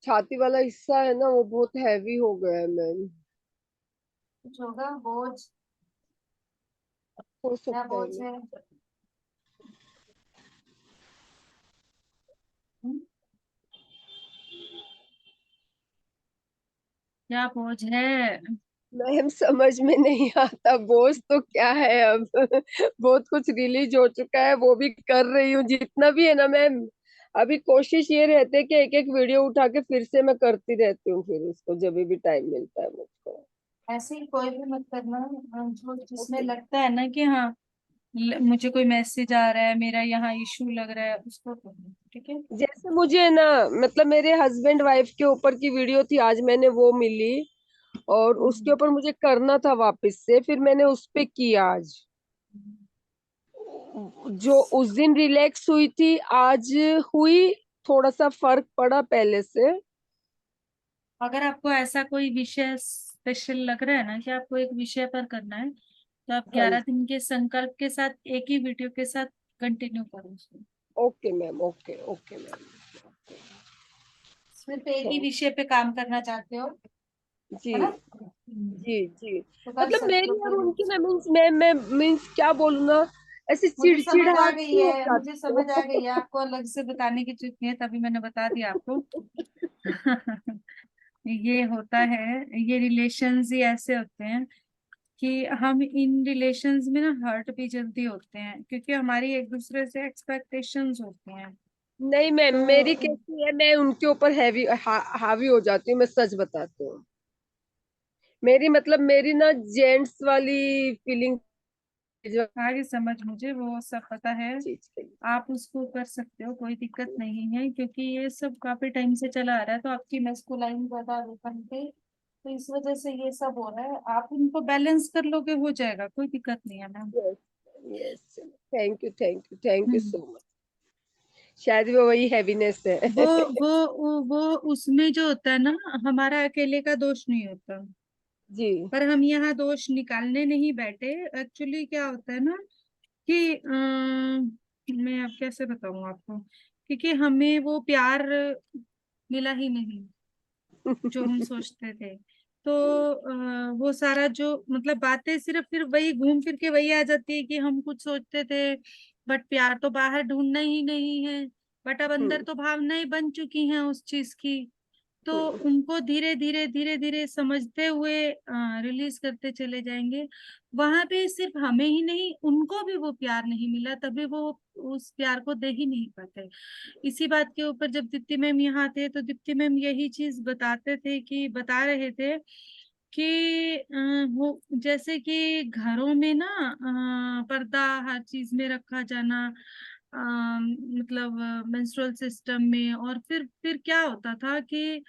छाती वाला हिस्सा है ना वो बहुत हैवी हो गया है मैम। कुछ होगा बोझ? हो क्या सकता है बोझ मैम। है? हम्म? क्या बोझ है? मैम समझ में नहीं आता बोझ तो क्या है अब। बहुत कुछ रिलीज हो चुका है, वो भी कर रही हूँ जितना भी है ना मैम। अभी कोशिश ये रहती है कि एक एक वीडियो उठा के फिर से मैं करती रहती हूँ, फिर उसको जब भी टाइम मिलता है मुझको। ऐसे ही कोई भी मत करना जो जिसमें ओके। लगता है ना कि हाँ मुझे कोई मैसेज आ रहा है, मेरा यहाँ इशू लग रहा है, उसको करना। ठीक है। जैसे मुझे ना मतलब मेरे हस्बैंड वाइफ के ऊपर की वीडियो थी, आज मैंने वो मिली और उसके ऊपर मुझे करना था वापस से, फिर मैंने उस पे किया आज। जो उस दिन रिलैक्स हुई थी आज हुई, थोड़ा सा फर्क पड़ा पहले से। अगर आपको ऐसा कोई विषय स्पेशल लग रहा है ना कि आपको एक विषय पर करना है, तो आप हाँ 11 जी। दिन के संकल्प के साथ एक ही वीडियो के साथ कंटिन्यू करो उसको। Okay ma'am, okay okay ma'am. सिर्फ एक ही थैंक विषय पे काम करना चाहते हो, जी है ना? जी जी। तो कर मतलब सकते हो मेरी और फिर। उनकी ना मीन्स मैं मीन्स क्या बोलूँ ना, ऐसी मुझे समझ आ चिड़चिड़ाहट गई सी हो है, मुझे जाती समझ आ गई है। है, आपको अलग से बताने की जरूरत नहीं है, तभी मैंने बता दिया आपको। ये होता है, ये रिलेशंस ही ऐसे होते हैं कि हम इन रिलेशंस में ना हर्ट भी जल्दी होते हैं, क्योंकि हमारी एक दूसरे से एक्सपेक्टेशंस होती हैं। नहीं मैम, मेरी तो कैसी है, मैं उनके ऊपर हावी हो जाती हूँ, मैं सच बताती हूँ। मेरी मतलब मेरी ना जेंट्स वाली फीलिंग आगे समझ, मुझे वो सब पता है। चीज के लिए। आप उसको कर सकते हो, कोई दिक्कत नहीं है, क्योंकि ये सब काफी टाइम से चला आ रहा है, तो आपकी मस्कुलाइन ज्यादा ओपन पे, तो इस वजह से ये सब हो रहा है। आप इनको बैलेंस कर लोगे, हो जाएगा, कोई दिक्कत नहीं है ma'am. Yes yes. Thank you thank you thank you hmm. So much. शायद वो वही हैवीनेस है। वो वो उसमें जो होता है ना, हमारा अकेले का दोष नहीं होता। जी। पर हम यहाँ दोष निकालने नहीं बैठे। एक्चुअली क्या होता है ना कि मैं अब कैसे बताऊं आपको, क्योंकि हमें वो प्यार मिला ही नहीं जो हम सोचते थे। तो वो सारा जो मतलब बातें सिर्फ फिर वही घूम फिर के वही आ जाती है कि हम कुछ सोचते थे, बट प्यार तो बाहर ढूंढना ही नहीं है, बट अब अंदर हम्म तो भावनाएं बन चुकी हैं उस चीज की। तो हम्म उनको धीरे धीरे धीरे धीरे समझते हुए रिलीज करते चले जाएंगे। वहां पे सिर्फ हमें ही नहीं, उनको भी वो प्यार नहीं मिला, तभी वो उस प्यार को दे ही नहीं पाते। इसी बात के ऊपर जब दीप्ति मैम यहाँ थे, तो दीप्ति मैम यही चीज बताते थे, कि बता रहे थे कि वो जैसे कि घरों में ना पर्दा हर चीज में रखा जाना, मतलब मेंस्ट्रुअल सिस्टम में, और फिर क्या होता था कि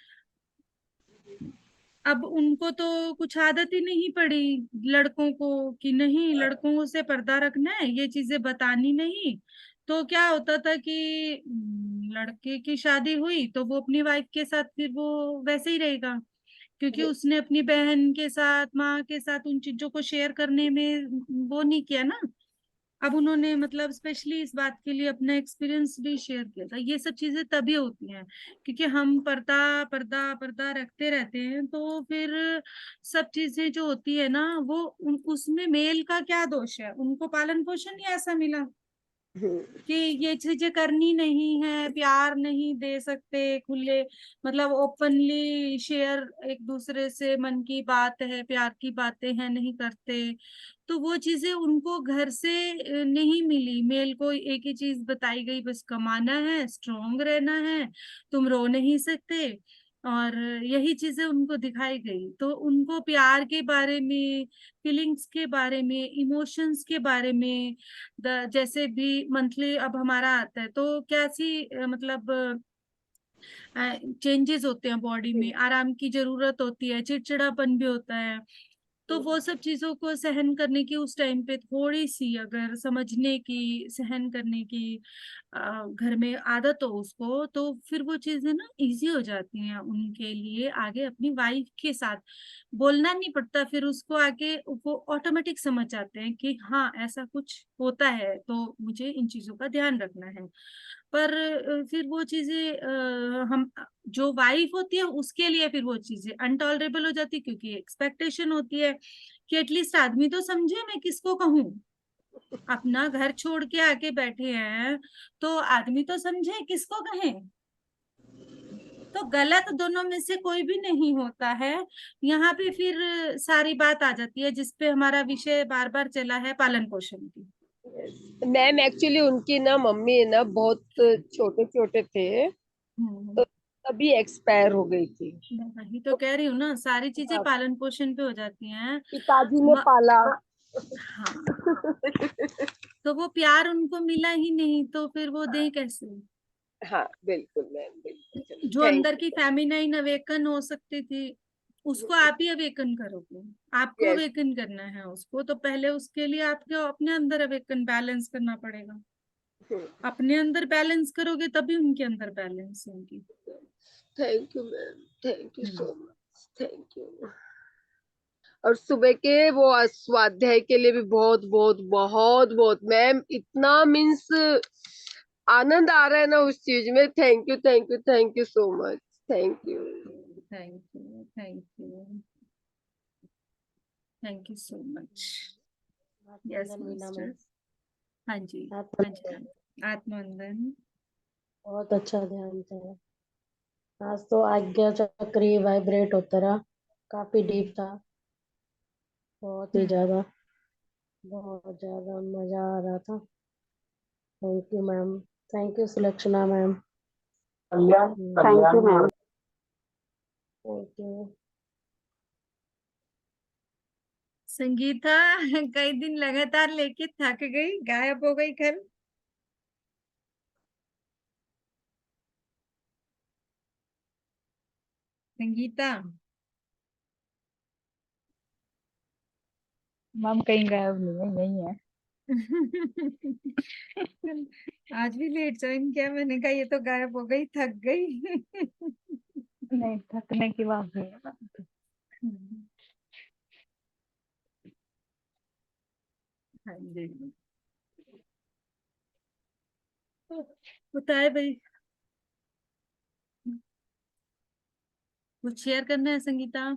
अब उनको तो कुछ आदत ही नहीं पड़ी लड़कों को, कि नहीं लड़कों से पर्दा रखना है, ये चीजें बतानी नहीं। तो क्या होता था कि लड़के की शादी हुई तो वो अपनी वाइफ के साथ फिर वो वैसे ही रहेगा, क्योंकि ये- उसने अपनी बहन के साथ, माँ के साथ उन चीजों को शेयर करने में वो नहीं किया ना। अब उन्होंने मतलब स्पेशली इस बात के लिए अपना एक्सपीरियंस भी शेयर किया था। ये सब चीजें तभी होती हैं क्योंकि हम पर्दा पर्दा पर्दा रखते रहते हैं, तो फिर सब चीजें जो होती है ना वो उसमें मेल का क्या दोष है, उनको पालन पोषण ही ऐसा मिला कि ये चीजें करनी नहीं है, प्यार नहीं दे सकते खुले, मतलब ओपनली शेयर एक दूसरे से मन की बात है, प्यार की बातें हैं, नहीं करते। तो वो चीजें उनको घर से नहीं मिली। मेल को एक ही चीज बताई गई, बस कमाना है, स्ट्रोंग रहना है, तुम रो नहीं सकते, और यही चीजें उनको दिखाई गई। तो उनको प्यार के बारे में, फीलिंग्स के बारे में, इमोशंस के बारे में, जैसे भी मंथली अब हमारा आता है तो कैसी मतलब चेंजेस होते हैं बॉडी में, आराम की जरूरत होती है, चिड़चिड़ापन भी होता है। तो वो सब चीजों को सहन करने की उस टाइम पे थोड़ी सी अगर समझने की, सहन करने की घर में आदत हो उसको, तो फिर वो चीजें ना इजी हो जाती हैं उनके लिए। आगे अपनी वाइफ के साथ बोलना नहीं पड़ता, फिर उसको आगे वो ऑटोमेटिक समझ जाते हैं कि हाँ ऐसा कुछ होता है तो मुझे इन चीजों का ध्यान रखना है। पर फिर वो चीजें हम जो वाइफ होती है उसके लिए फिर वो चीजें अनटॉलरेबल हो जाती है, क्योंकि एक्सपेक्टेशन होती है कि एटलीस्ट आदमी तो समझे, मैं किसको कहूँ, अपना घर छोड़ के आके बैठे हैं तो आदमी तो समझे, किसको कहें। तो गलत दोनों में से कोई भी नहीं होता है। यहाँ पे फिर सारी बात आ जाती है जिसपे हमारा विषय बार बार चला है, पालन पोषण की। मैम एक्चुअली उनकी ना मम्मी है ना बहुत छोटे छोटे थे, हम्म, तो तभी एक्सपायर हो गई थी। मैं वही तो कह रही हूँ ना, सारी चीजें हाँ, पालन पोषण पे हो जाती हैं। पिताजी ने पाला। हाँ, तो वो प्यार उनको मिला ही नहीं तो फिर वो दें कैसे। हाँ बिल्कुल मैम, बिल्कुल। चलो जो थैंक अंदर की फेमिनाइन अवेकन हो सकती थी उसको आप ही अवेकन करोगे। आपको यस। अवेकन करना है उसको, तो पहले उसके लिए आपको अपने अंदर अवेकन बैलेंस करना पड़ेगा। अपने अंदर बैलेंस करोगे तभी उनके अंदर बैलेंस होगी। Thank you ma'am, thank you hmm. So much, thank you. और सुबह के वो स्वाध्याय के लिए भी बहुत बहुत बहुत बहुत मैम, इतना मीन्स आनंद आ रहा है ना उस चीज में। Thank you, thank you, thank you so much, thank you. Thank you, thank you, thank you so much. Yes आत्मवंदन वीना मास्टर। मैम। हाँ जी, हाँ जी, आत्मवंदन। हाँ। आत्मवंदन। बहुत अच्छा ध्यान था। आज तो आज्ञा चक्र ही वाइब्रेट होता रहा, काफी डीप था, बहुत ही ज्यादा, बहुत ज्यादा मजा आ रहा था। Thank you ma'am, thank you Sulakshana ma'am. Thank you ma'am. Thank you. Sangeeta कई दिन लगातार लेके थक गई, गायब हो गई कल। संगीता मैम कहीं गायब नहीं है, यही है। आज भी लेट ज्वाइन किया, मैंने कहा ये तो गायब हो गई, थक गई। नहीं, थकने की बात नहीं है मैम। हाँ जी, बताए भाई, कुछ शेयर करना है संगीता।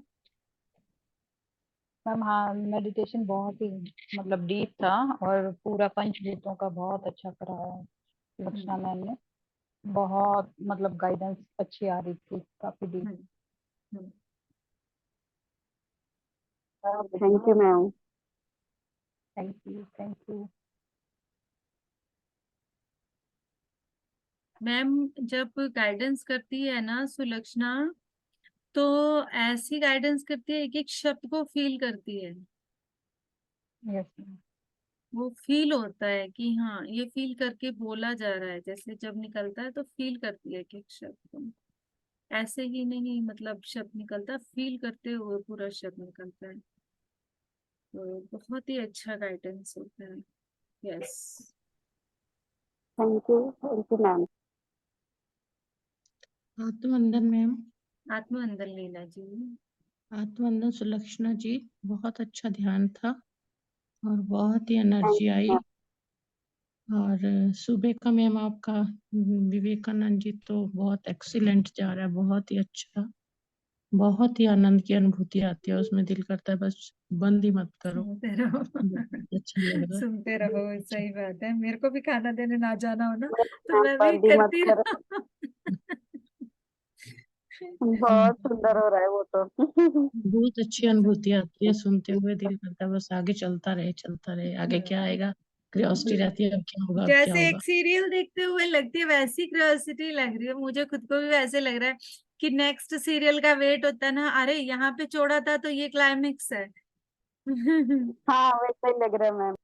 मैम हाँ, मेडिटेशन बहुत ही मतलब डीप था, और पूरा पंचभूतों का बहुत अच्छा कराया है सुलक्षणा हम्म, मैम ने। बहुत मतलब गाइडेंस अच्छी आ रही थी, काफी deep. Hmm, hmm. Thank you ma'am. Thank you, thank you. Ma'am जब गाइडेंस करती है ना सुलक्षणा, तो ऐसी गाइडेंस करती है, एक एक शब्द को फील करती है। Yes ma'am. वो फील होता है कि हाँ ये फील करके बोला जा रहा है, जैसे जब निकलता है तो फील करती है एक एक शब्द को। ऐसे ही नहीं मतलब शब्द निकलता, फील करते हुए पूरा शब्द निकलता है। तो बहुत ही अच्छा गाइडेंस होता है। यस। Thank you ma'am. आत्मवंदन मैम। आत्मवंदन लीला जी। आत्मवंदन सुलक्षणा जी। बहुत अच्छा ध्यान था और बहुत ही थैंक एनर्जी यू आई। मैम। और सुबह का मैम आपका विवेकानंद जी तो बहुत एक्सीलेंट जा रहा है, बहुत ही अच्छा, बहुत ही आनंद की अनुभूति आती है उसमें, दिल करता है बस बंद ही मत करो। सुनते रहो। बहुत अच्छा लग रहा है, सुनते रहो, बहुत अच्छा। सही बात है। मेरे को भी खाना देने ना जाना हो ना तो मैम मैं भी बंद ही मत करती करो, रहूं। बहुत सुंदर हो रहा है वो तो। बहुत अच्छी अनुभूति आती है सुनते हुए, दिल करता है बस आगे चलता रहे, आगे क्या आएगा, क्यूरियोसिटी रहती है अब क्या होगा, अब क्या जैसे एक होगा। सीरियल देखते हुए लगती है वैसी क्यूरियोसिटी लग रही है मुझे, खुद को भी वैसे लग रहा है कि नेक्स्ट सीरियल का वेट होता है ना, अरे यहाँ पे छोड़ा था तो ये क्लाइमेक्स है। हाँ वैसा ही लग रहा है मैम।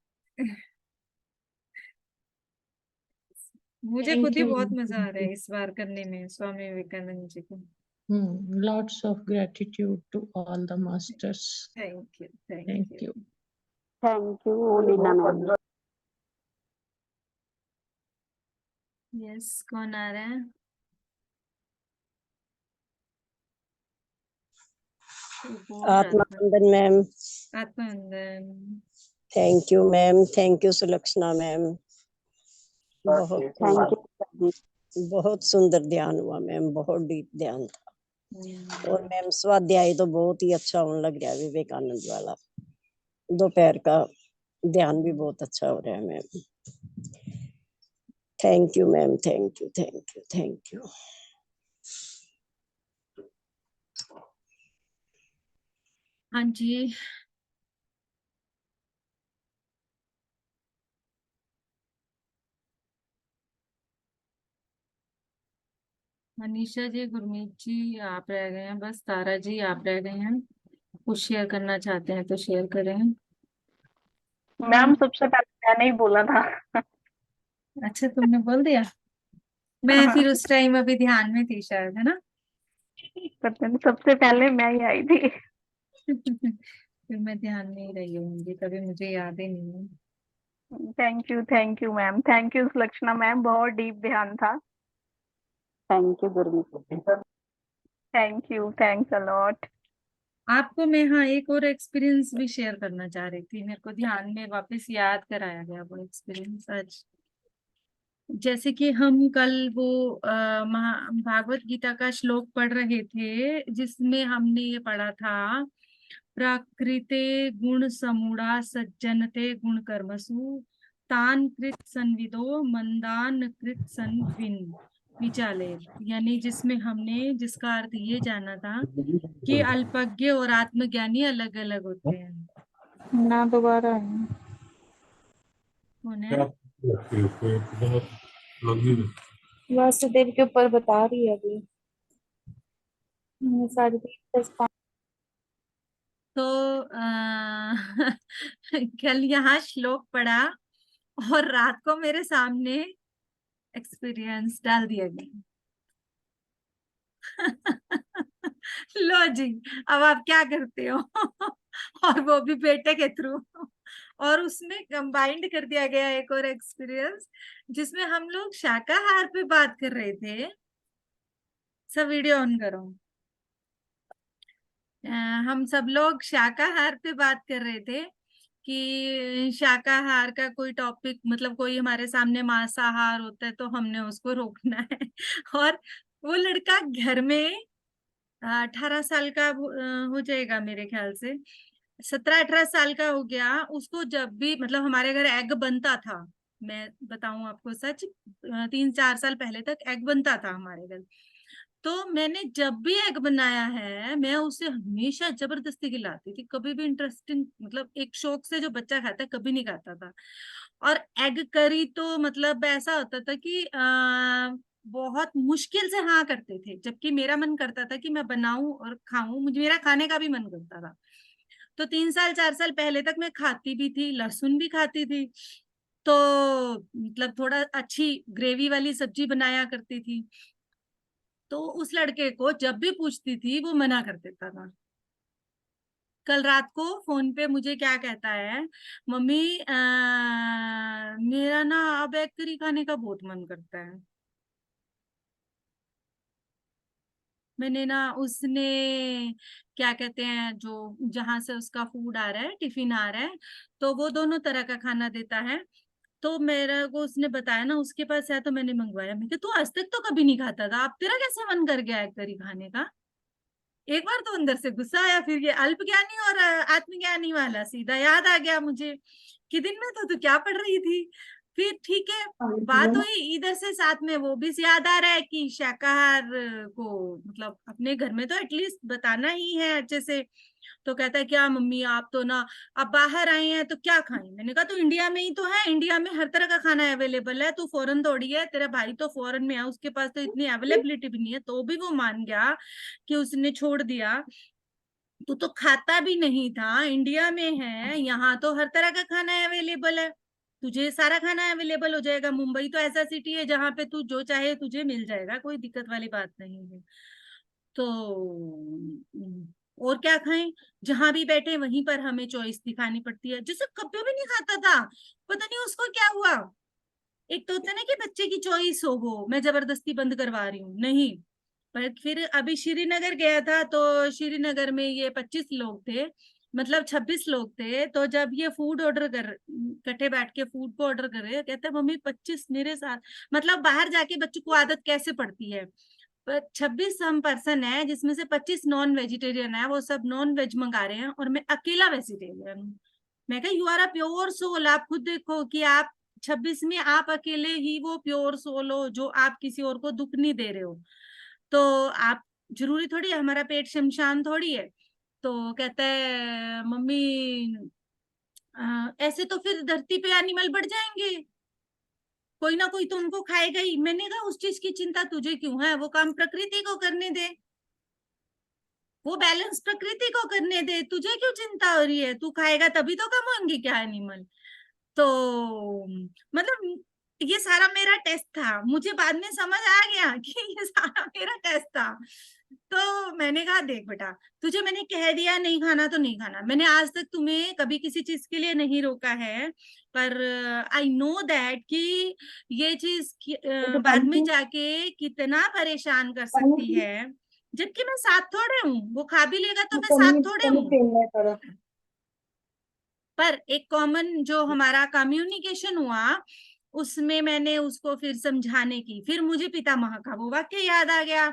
मुझे खुद थैंक ही यू। बहुत मजा आ रहा है इस बार करने में स्वामी विवेकानंद जी को। Lots of gratitude to all the masters. Thank you, thank thank you. You. Thank you Leena ma'am. Yes, कौन आ रहा है? कोई बोल रहा था। आत्मानंदन मैम, आत्मानंदन। Thank you ma'am, thank you Sulakshana ma'am. बहुत थैंक यू। बहुत सुंदर ध्यान हुआ मैम, बहुत डीप ध्यान था। और हम्म, मैम स्वाध्याय तो बहुत ही अच्छा होने लग रहा है, विवेकानंद वाला दोपहर का ध्यान भी बहुत अच्छा हो रहा है ma'am. Thank you ma'am, thank you thank you thank you. हाँ जी। मनीषा जी, गुरमीत जी आप रह गए हैं, बस तारा जी आप रह गए हैं। कुछ शेयर करना चाहते हैं तो शेयर करें। मैम सबसे पहले मैंने ही बोला था। अच्छा, तुमने बोल दिया। मैं फिर उस टाइम अभी ध्यान में थी शायद, है ना? पता नहीं, सबसे पहले मैं ही आई थी। फिर मैं ध्यान में ही रही होंगी, तभी मुझे याद ही नहीं है। Thank you ma'am, thank you Sulakshana ma'am, बहुत डीप ध्यान था। Thank you Gurmeet. Thank you, thanks a lot. आपको मैं, हाँ, एक और एक्सपीरियंस भी शेयर करना चाह रही थी, मेरे को ध्यान में वापस याद कराया गया वो एक्सपीरियंस आज। जैसे कि हम कल वो भागवत गीता का श्लोक पढ़ रहे थे जिसमें हमने ये पढ़ा था, प्रकृते गुण समूढ़ा सज्जनते गुण कर्मसु तान कृत संविदो मंदान कृत संविन विचाले। यानी जिसमें हमने, जिसका अर्थ ये जाना था कि अल्पज्ञ और आत्मज्ञानी अलग अलग होते हैं। ना दोबारा है। कौन है? वासुदेव के ऊपर बता रही है अभी। 3:30 तो कल यहाँ श्लोक पढ़ा और रात को मेरे सामने एक्सपीरियंस डाल दिया गया। लो जी, अब आप क्या करते हो? और वो भी बेटे के थ्रू। और उसमें कंबाइंड कर दिया गया एक और एक्सपीरियंस जिसमें हम लोग शाकाहार पे बात कर रहे थे। सब वीडियो ऑन करो। हम सब लोग शाकाहार पे बात कर रहे थे कि शाकाहार का कोई टॉपिक, मतलब कोई हमारे सामने मांसाहार होता है तो हमने उसको रोकना है। और वो लड़का घर में 18 साल का हो जाएगा मेरे ख्याल से, 17-18 साल का हो गया। उसको जब भी, मतलब हमारे घर एग बनता था, मैं बताऊं आपको सच, 3-4 साल पहले तक एग बनता था हमारे घर। तो मैंने जब भी एग बनाया है मैं उसे हमेशा जबरदस्ती खिलाती थी, कभी भी इंटरेस्टिंग, मतलब एक शौक से जो बच्चा खाता है कभी नहीं खाता था। और एग करी तो मतलब ऐसा होता था कि बहुत मुश्किल से हाँ करते थे, जबकि मेरा मन करता था कि मैं बनाऊं और खाऊं, मुझे मेरा खाने का भी मन करता था। तो 3-4 साल पहले तक मैं खाती भी थी, लहसुन भी खाती थी। तो मतलब थोड़ा अच्छी ग्रेवी वाली सब्जी बनाया करती थी। तो उस लड़के को जब भी पूछती थी वो मना कर देता था। कल रात को फोन पे मुझे क्या कहता है, मम्मी मेरा ना अब एग करी खाने का बहुत मन करता है। मैंने ना, उसने क्या कहते हैं, जो जहां से उसका फूड आ रहा है, टिफिन आ रहा है, तो वो दोनों तरह का खाना देता है। तो मेरा को उसने बताया ना उसके पास है, तो मैंने मंगवाया। मैं कहा तू आज तक तो कभी नहीं खाता था, अब तेरा कैसे मन कर गया है करी खाने का? एक बार तो अंदर से गुस्सा आया, फिर ये अल्पज्ञानी और आत्मज्ञानी वाला सीधा याद आ गया मुझे कि दिन में तो तू क्या पढ़ रही थी। फिर ठीक है, बात हुई इधर से, साथ में वो भी याद आ रहा है कि शाकाहार को मतलब अपने घर में तो एटलीस्ट बताना ही है अच्छे से। तो कहता है क्या मम्मी आप तो ना अब बाहर आए हैं तो क्या खाएं? मैंने कहा तो इंडिया में ही तो है, इंडिया में हर तरह का खाना अवेलेबल है, तू फॉरेन थोड़ी है, तेरा भाई तो फॉरेन में है, उसके पास तो इतनी अवेलेबिलिटी भी नहीं है, तो भी वो मान गया कि उसने छोड़ दिया। तू तो खाता भी नहीं था, इंडिया में है, यहाँ तो हर तरह का खाना अवेलेबल है, तुझे सारा खाना अवेलेबल हो जाएगा। मुंबई तो ऐसा सिटी है जहाँ पे तू जो चाहे तुझे मिल जाएगा, कोई दिक्कत वाली बात नहीं है। तो और क्या खाएं, जहां भी बैठे वहीं पर हमें चॉइस दिखानी पड़ती है, जैसे कभी भी नहीं खाता था, पता नहीं उसको क्या हुआ। एक तो होता है ना कि बच्चे की चॉइस हो, मैं जबरदस्ती बंद करवा रही हूँ, नहीं। पर फिर अभी श्रीनगर गया था, तो श्रीनगर में ये 25 लोग थे, मतलब 26 लोग थे। तो जब ये फूड ऑर्डर कर इकट्ठे बैठ के फूड को ऑर्डर करे, कहते मम्मी 25 मेरे साथ, मतलब बाहर जाके बच्चों को आदत कैसे पड़ती है। पर 26 हम पर्सन है जिसमें से 25 नॉन वेजिटेरियन है, वो सब नॉन वेज मंगा रहे हैं और मैं अकेला वेजिटेरियन हूँ। मैं कहा you are a pure soul, आप खुद देखो कि आप 26 में आप अकेले ही वो प्योर सोल हो जो आप किसी और को दुख नहीं दे रहे हो। तो आप जरूरी थोड़ी है, हमारा पेट शमशान थोड़ी है। तो कहता है मम्मी ऐसे तो फिर धरती पे एनिमल बढ़ जाएंगे, कोई ना कोई तो उनको खाएगा ही। मैंने कहा उस चीज की चिंता तुझे क्यों है, वो काम प्रकृति को करने दे, वो बैलेंस प्रकृति को करने दे, तुझे क्यों चिंता हो रही है? तू खाएगा तभी तो कम होंगे क्या एनिमल? तो मतलब ये सारा मेरा टेस्ट था, मुझे बाद में समझ आ गया कि ये सारा मेरा टेस्ट था। तो मैंने कहा देख बेटा, तुझे मैंने कह दिया नहीं खाना तो नहीं खाना, मैंने आज तक तुम्हें कभी किसी चीज के लिए नहीं रोका है, पर आई नो दैट कि ये चीज बाद में जाके कितना परेशान कर सकती है, जबकि मैं साथ थोड़े हूँ, वो खा भी लेगा तो मैं साथ थोड़े हूँ। पर एक कॉमन जो हमारा कम्युनिकेशन हुआ, उसमें मैंने उसको फिर समझाने की, फिर मुझे पितामह का वो वाक्य याद आ गया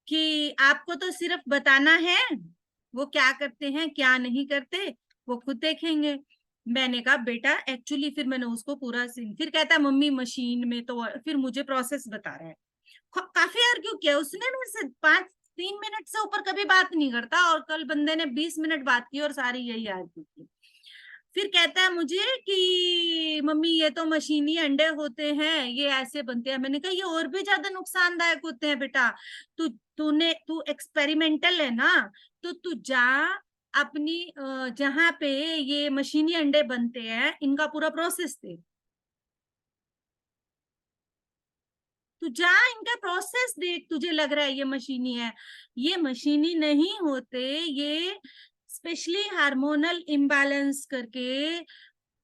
कि आपको तो सिर्फ बताना है, वो क्या करते हैं क्या नहीं करते वो खुद देखेंगे। मैंने कहा बेटा एक्चुअली, फिर मैंने उसको पूरा सीन, फिर कहता है मम्मी मशीन में तो, फिर मुझे प्रोसेस बता रहा है। काफी आर्ग्यू किया उसने मेरे से, 3 मिनट से ऊपर कभी बात नहीं करता, और कल बंदे ने 20 मिनट बात की और सारी यही आर्ग्यू की। फिर कहता है मुझे कि मम्मी ये तो मशीनी अंडे होते हैं, ये ऐसे बनते हैं। मैंने कहा ये और भी ज्यादा नुकसानदायक होते हैं बेटा, तू एक्सपेरिमेंटल है ना, तो तू जा अपनी जहां पे ये मशीनी अंडे बनते हैं इनका पूरा प्रोसेस दे, तू जा इनका प्रोसेस देख, तुझे लग रहा है ये मशीनी है, ये मशीनी नहीं होते, ये स्पेशली हार्मोनल इम्बैलेंस करके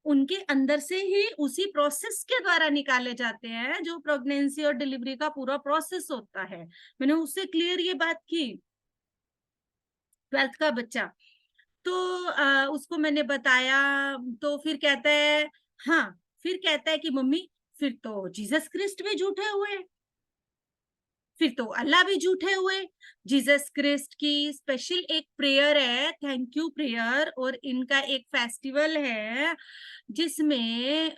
उनके अंदर से ही उसी प्रोसेस के द्वारा निकाले जाते हैं, जो प्रेगनेंसी और डिलीवरी का पूरा प्रोसेस होता है। मैंने उससे क्लियर ये बात की, 12th का बच्चा। तो उसको मैंने बताया, तो फिर कहता है हाँ, फिर कहता है कि मम्मी फिर तो जीसस क्रिस्ट भी झूठे हुए, फिर तो अल्लाह भी झूठे हुए। जीसस क्रिस्ट की स्पेशल एक प्रेयर है, थैंक यू प्रेयर, और इनका एक फेस्टिवल है जिसमें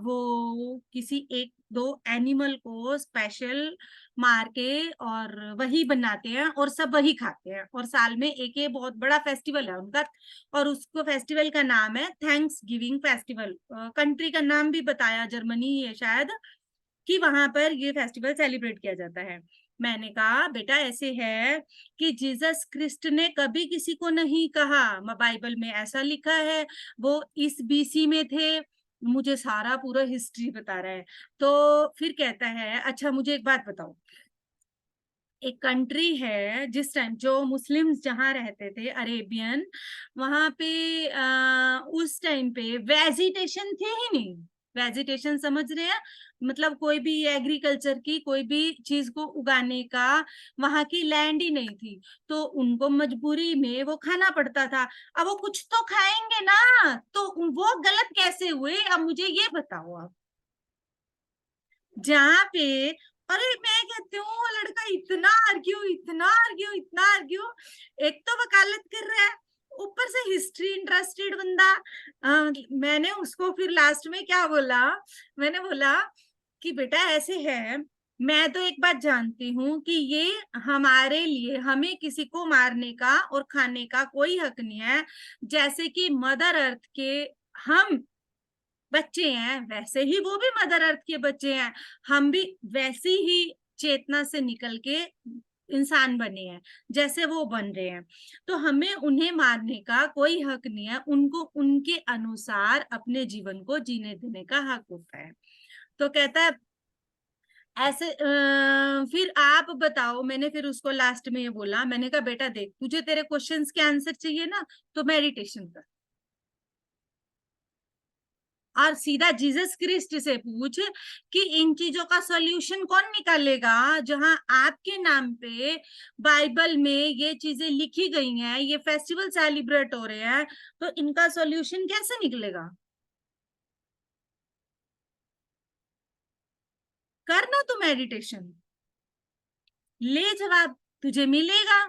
वो किसी एक दो एनिमल को स्पेशल मार के और वही बनाते हैं और सब वही खाते हैं, और साल में एक ये बहुत बड़ा फेस्टिवल है उनका, और उसको फेस्टिवल का नाम है थैंक्स गिविंग फेस्टिवल। कंट्री का नाम भी बताया, जर्मनी है शायद, कि वहां पर ये फेस्टिवल सेलिब्रेट किया जाता है। मैंने कहा बेटा ऐसे है कि जीसस क्रिस्ट ने कभी किसी को नहीं कहा, बाइबल में ऐसा लिखा है, वो इस बीसी में थे, मुझे सारा पूरा हिस्ट्री बता रहा है। तो फिर कहता है अच्छा मुझे एक बात बताओ, एक कंट्री है जिस टाइम जो मुस्लिम्स जहां रहते थे अरेबियन, वहां पे उस टाइम पे वेजिटेशन थे ही नहीं। वेजिटेशन समझ रहे हैं, मतलब कोई भी एग्रीकल्चर की कोई भी चीज को उगाने का वहां की लैंड ही नहीं थी, तो उनको मजबूरी में वो खाना पड़ता था। अब वो कुछ तो खाएंगे ना, तो वो गलत कैसे हुए, अब मुझे ये बताओ आप। जहाँ पे, अरे मैं कहती हूँ वो लड़का इतना आर्ग्यू, इतना आर्ग्यू, इतना आर्ग्यू, एक तो वकालत कर रहा है, ऊपर से हिस्ट्री इंटरेस्टेड बंदा। मैंने उसको फिर लास्ट में क्या बोला, मैंने बोला कि बेटा ऐसे है, मैं तो एक बात जानती हूँ कि ये हमारे लिए, हमें किसी को मारने का और खाने का कोई हक नहीं है। जैसे कि मदर अर्थ के हम बच्चे हैं, वैसे ही वो भी मदर अर्थ के बच्चे हैं, हम भी वैसी ही चेतना से निकल के इंसान बने हैं जैसे वो बन रहे हैं। तो हमें उन्हें मारने का कोई हक नहीं है, उनको उनके अनुसार अपने जीवन को जीने देने का हक होता है। तो कहता है ऐसे फिर आप बताओ, मैंने फिर उसको लास्ट में ये बोला, मैंने कहा बेटा देख, तुझे तेरे क्वेश्चंस के आंसर चाहिए ना, तो मेडिटेशन कर, और सीधा जीसस क्रिस्ट से पूछ कि इन चीजों का सॉल्यूशन कौन निकालेगा। जहां आपके नाम पे बाइबल में ये चीजें लिखी गई हैं, ये फेस्टिवल सेलिब्रेट हो रहे हैं, तो इनका सॉल्यूशन कैसे निकलेगा। करना तो मेडिटेशन, ले जवाब, तुझे मिलेगा।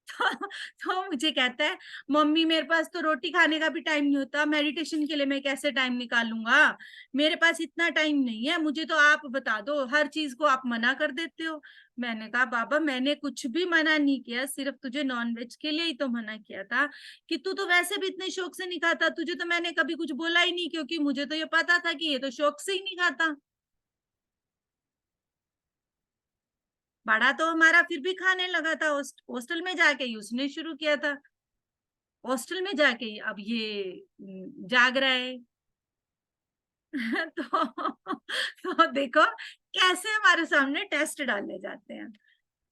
तो मुझे कहता है मम्मी मेरे पास तो रोटी खाने का भी टाइम नहीं होता, मेडिटेशन के लिए मैं कैसे टाइम निकालूंगा, मेरे पास इतना टाइम नहीं है, मुझे तो आप बता दो, हर चीज को आप मना कर देते हो। मैंने कहा बाबा मैंने कुछ भी मना नहीं किया, सिर्फ तुझे नॉनवेज के लिए ही तो मना किया था, कि तू तो वैसे भी इतने शौक से नहीं खाता, तुझे तो मैंने कभी कुछ बोला ही नहीं, क्योंकि मुझे तो ये पता था कि ये तो शौक से ही नहीं खाता। बड़ा तो हमारा फिर भी खाने लगा था, हॉस्टल में जाके ही उसने शुरू किया था, हॉस्टल में जाके ही अब ये जाग रहा है। तो देखो कैसे हमारे सामने टेस्ट डाले जाते हैं,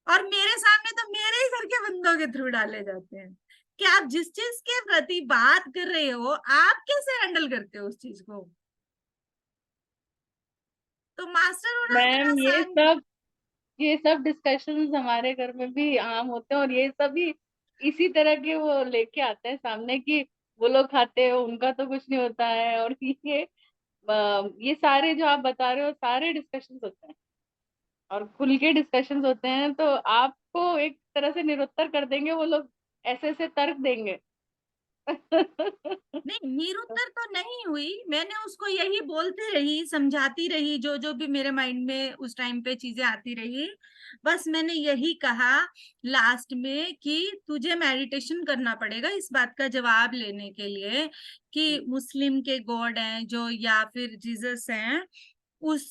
और मेरे सामने तो मेरे ही घर के बंदों के थ्रू डाले जाते हैं कि आप जिस चीज के प्रति बात कर रहे हो, आप कैसे हैंडल करते हो उस चीज को। तो मास्टर होना इतना मैम आसान। ये सब डिस्कशंस हमारे घर में भी आम होते हैं, और ये सभी इसी तरह के वो लेके आते हैं सामने कि वो लोग खाते हैं उनका तो कुछ नहीं होता है, और ये सारे जो आप बता रहे हो सारे डिस्कशंस होते हैं, और खुल के डिस्कशंस होते हैं, तो आपको एक तरह से निरुत्तर कर देंगे वो लोग, ऐसे ऐसे तर्क देंगे। नहीं निरुत्तर तो नहीं हुई, मैंने उसको यही बोलती रही, समझाती रही, जो जो भी मेरे माइंड में उस टाइम पे चीजें आती रही, बस मैंने यही कहा लास्ट में कि तुझे मेडिटेशन करना पड़ेगा इस बात का जवाब लेने के लिए कि मुस्लिम के गॉड हैं जो, या फिर जीसस हैं, उस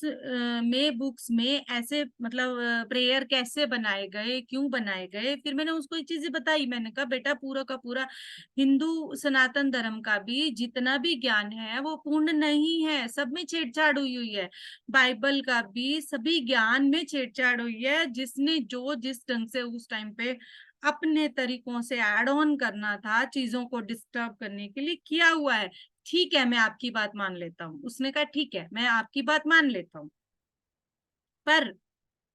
में बुक्स में ऐसे मतलब प्रेयर कैसे बनाए गए, क्यों बनाए गए। फिर मैंने उसको एक चीज बताई, मैंने कहा बेटा पूरा का पूरा हिंदू सनातन धर्म का भी जितना भी ज्ञान है वो पूर्ण नहीं है, सब में छेड़छाड़ हुई हुई है, बाइबल का भी सभी ज्ञान में छेड़छाड़ हुई है, जिसने जो जिस ढंग से उस टाइम पे अपने तरीकों से ऐड ऑन करना था चीजों को डिस्टर्ब करने के लिए किया हुआ है। ठीक है मैं आपकी बात मान लेता हूँ, उसने कहा ठीक है मैं आपकी बात मान लेता हूँ, पर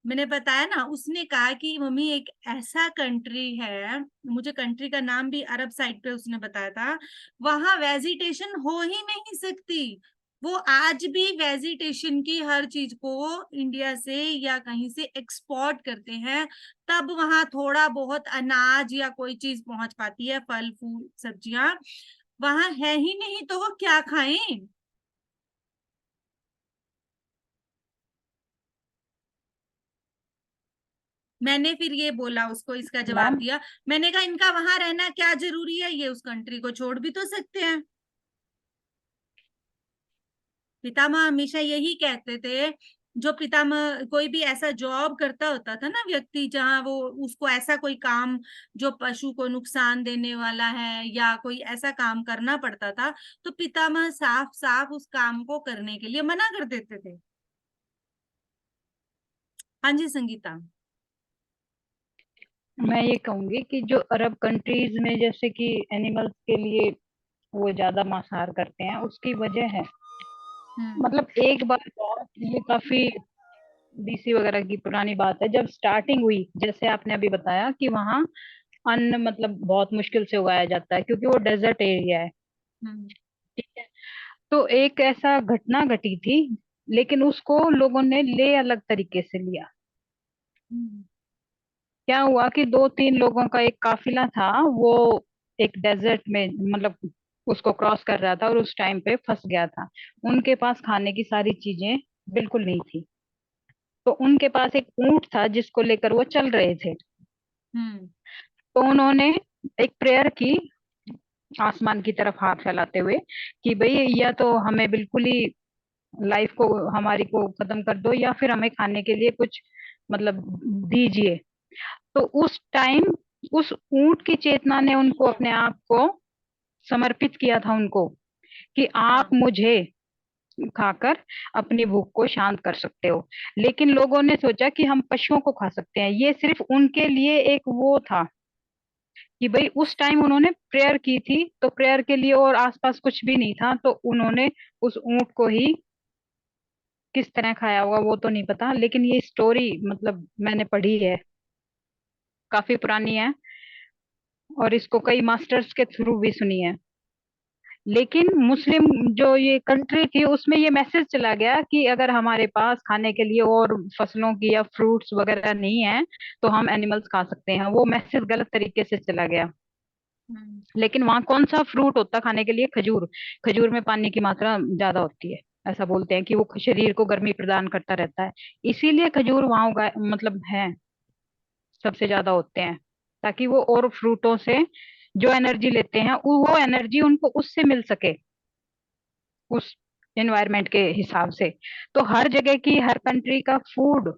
मैंने बताया ना, उसने कहा कि मम्मी एक ऐसा कंट्री है, मुझे कंट्री का नाम भी अरब साइड पे उसने बताया था, वहां वेजिटेशन हो ही नहीं सकती, वो आज भी वेजिटेशन की हर चीज को इंडिया से या कहीं से एक्सपोर्ट करते हैं, तब वहां थोड़ा बहुत अनाज या कोई चीज पहुंच पाती है, फल फूल सब्जियां, वहां है ही नहीं तो वो क्या खाएं। मैंने फिर ये बोला उसको, इसका जवाब मैम दिया, मैंने कहा इनका वहां रहना क्या जरूरी है, ये उस कंट्री को छोड़ भी तो सकते हैं। पितामह हमेशा यही कहते थे, जो पितामह कोई भी ऐसा जॉब करता होता था ना व्यक्ति, जहां वो उसको ऐसा कोई काम जो पशु को नुकसान देने वाला है या कोई ऐसा काम करना पड़ता था, तो पितामह साफ साफ उस काम को करने के लिए मना कर देते थे। हाँ जी संगीता। मैं ये कहूंगी कि जो अरब कंट्रीज में जैसे कि एनिमल्स के लिए वो ज्यादा मांसाहार करते हैं, उसकी वजह है, मतलब एक बार बहुत, ये काफी बीसी वगैरह की पुरानी बात है, जब स्टार्टिंग हुई जैसे आपने अभी बताया कि वहाँ अन्न मतलब बहुत मुश्किल से उगाया जाता है क्योंकि वो डेजर्ट एरिया है, हम्म ठीक है। तो एक ऐसा घटना घटी थी लेकिन उसको लोगों ने ले अलग तरीके से लिया। क्या हुआ कि 2-3 लोगों का एक काफिला था, वो एक डेजर्ट में मतलब उसको क्रॉस कर रहा था और उस टाइम पे फंस गया था। उनके पास खाने की सारी चीजें बिल्कुल नहीं थी, तो उनके पास एक ऊंट था जिसको लेकर वो चल रहे थे। हम्म तो उन्होंने एक प्रेयर की आसमान की तरफ हाथ फैलाते हुए कि भाई या तो हमें बिल्कुल ही लाइफ को हमारी को खत्म कर दो, या फिर हमें खाने के लिए कुछ मतलब दीजिए। तो उस टाइम उस ऊंट की चेतना ने उनको अपने आप को समर्पित किया था उनको, कि आप हाँ मुझे खाकर अपनी भूख को शांत कर सकते हो। लेकिन लोगों ने सोचा कि हम पशुओं को खा सकते हैं। ये सिर्फ उनके लिए एक वो था कि भाई उस टाइम उन्होंने प्रेयर की थी, तो प्रेयर के लिए और आसपास कुछ भी नहीं था, तो उन्होंने उस ऊंट को ही किस तरह खाया होगा वो तो नहीं पता, लेकिन ये स्टोरी मतलब मैंने पढ़ी है, काफी पुरानी है, और इसको कई मास्टर्स के थ्रू भी सुनी है। लेकिन मुस्लिम जो ये कंट्री थी उसमें ये मैसेज चला गया कि अगर हमारे पास खाने के लिए और फसलों की या फ्रूट्स वगैरह नहीं है तो हम एनिमल्स खा सकते हैं। वो मैसेज गलत तरीके से चला गया। लेकिन वहाँ कौन सा फ्रूट होता खाने के लिए? खजूर। खजूर में पानी की मात्रा ज्यादा होती है। ऐसा बोलते हैं कि वो शरीर को गर्मी प्रदान करता रहता है, इसीलिए खजूर वहाँ उगा मतलब है सबसे ज्यादा होते हैं, ताकि वो और फ्रूटों से जो एनर्जी लेते हैं वो एनर्जी उनको उससे मिल सके, उस एनवायरनमेंट के हिसाब से। तो हर जगह की हर कंट्री का फूड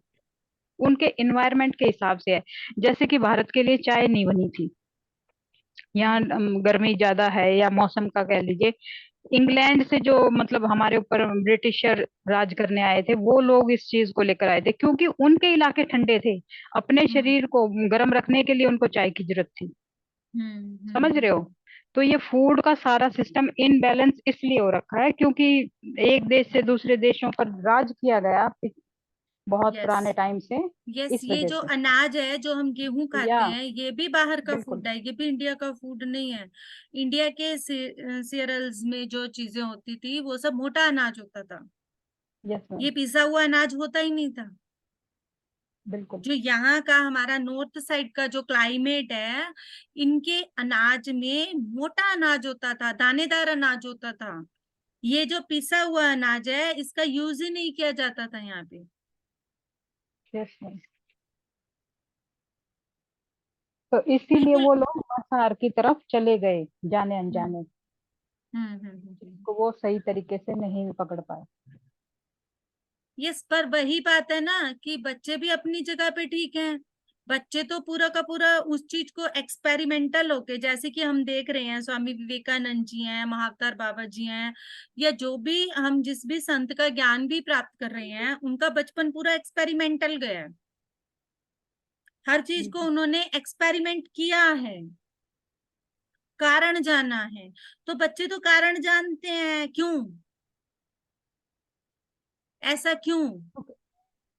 उनके एनवायरनमेंट के हिसाब से है। जैसे कि भारत के लिए चाय नहीं बनी थी, यहाँ गर्मी ज्यादा है या मौसम का कह लीजिए। इंग्लैंड से जो मतलब हमारे ऊपर ब्रिटिशर राज करने आए थे, वो लोग इस चीज को लेकर आए थे क्योंकि उनके इलाके ठंडे थे। अपने शरीर को गर्म रखने के लिए उनको चाय की जरूरत थी। समझ रहे हो? तो ये फूड का सारा सिस्टम इनबैलेंस इसलिए हो रखा है क्योंकि एक देश से दूसरे देशों पर राज किया गया बहुत यस पुराने टाइम से, यस, इस ये वजह जो से। अनाज है जो हम गेहूं या खाते हैं, ये भी बाहर का बिल्कुल। फूड है, ये भी इंडिया का फूड नहीं है। इंडिया के सीरियल्स में जो चीजें होती थी वो सब मोटा अनाज होता था, यस मैम। ये पिसा हुआ अनाज होता ही नहीं था। बिल्कुल। जो यहाँ का हमारा नॉर्थ साइड का जो क्लाइमेट है, इनके अनाज में मोटा अनाज होता था, दानेदार अनाज होता था। ये जो पिसा हुआ अनाज है इसका यूज ही नहीं किया जाता था यहाँ पे। Yes ma'am. तो इसीलिए बिल्कुल। वो लोग मांसाहार की तरफ चले गए जाने हम्म अनजाने, हम्म। को वो सही तरीके से नहीं पकड़ पाए। यस, पर वही बात है ना कि बच्चे भी अपनी जगह पे ठीक हैं। बच्चे तो पूरा का पूरा उस चीज को एक्सपेरिमेंटल होके, जैसे कि हम देख रहे हैं स्वामी विवेकानंद जी हैं, महाअवतार बाबा जी हैं, या जो भी हम जिस भी संत का ज्ञान भी प्राप्त कर रहे हैं, उनका बचपन पूरा एक्सपेरिमेंटल गया है। हर चीज को उन्होंने एक्सपेरिमेंट किया है, कारण जाना है। तो बच्चे तो कारण जानते हैं, क्यों, ऐसा क्यों?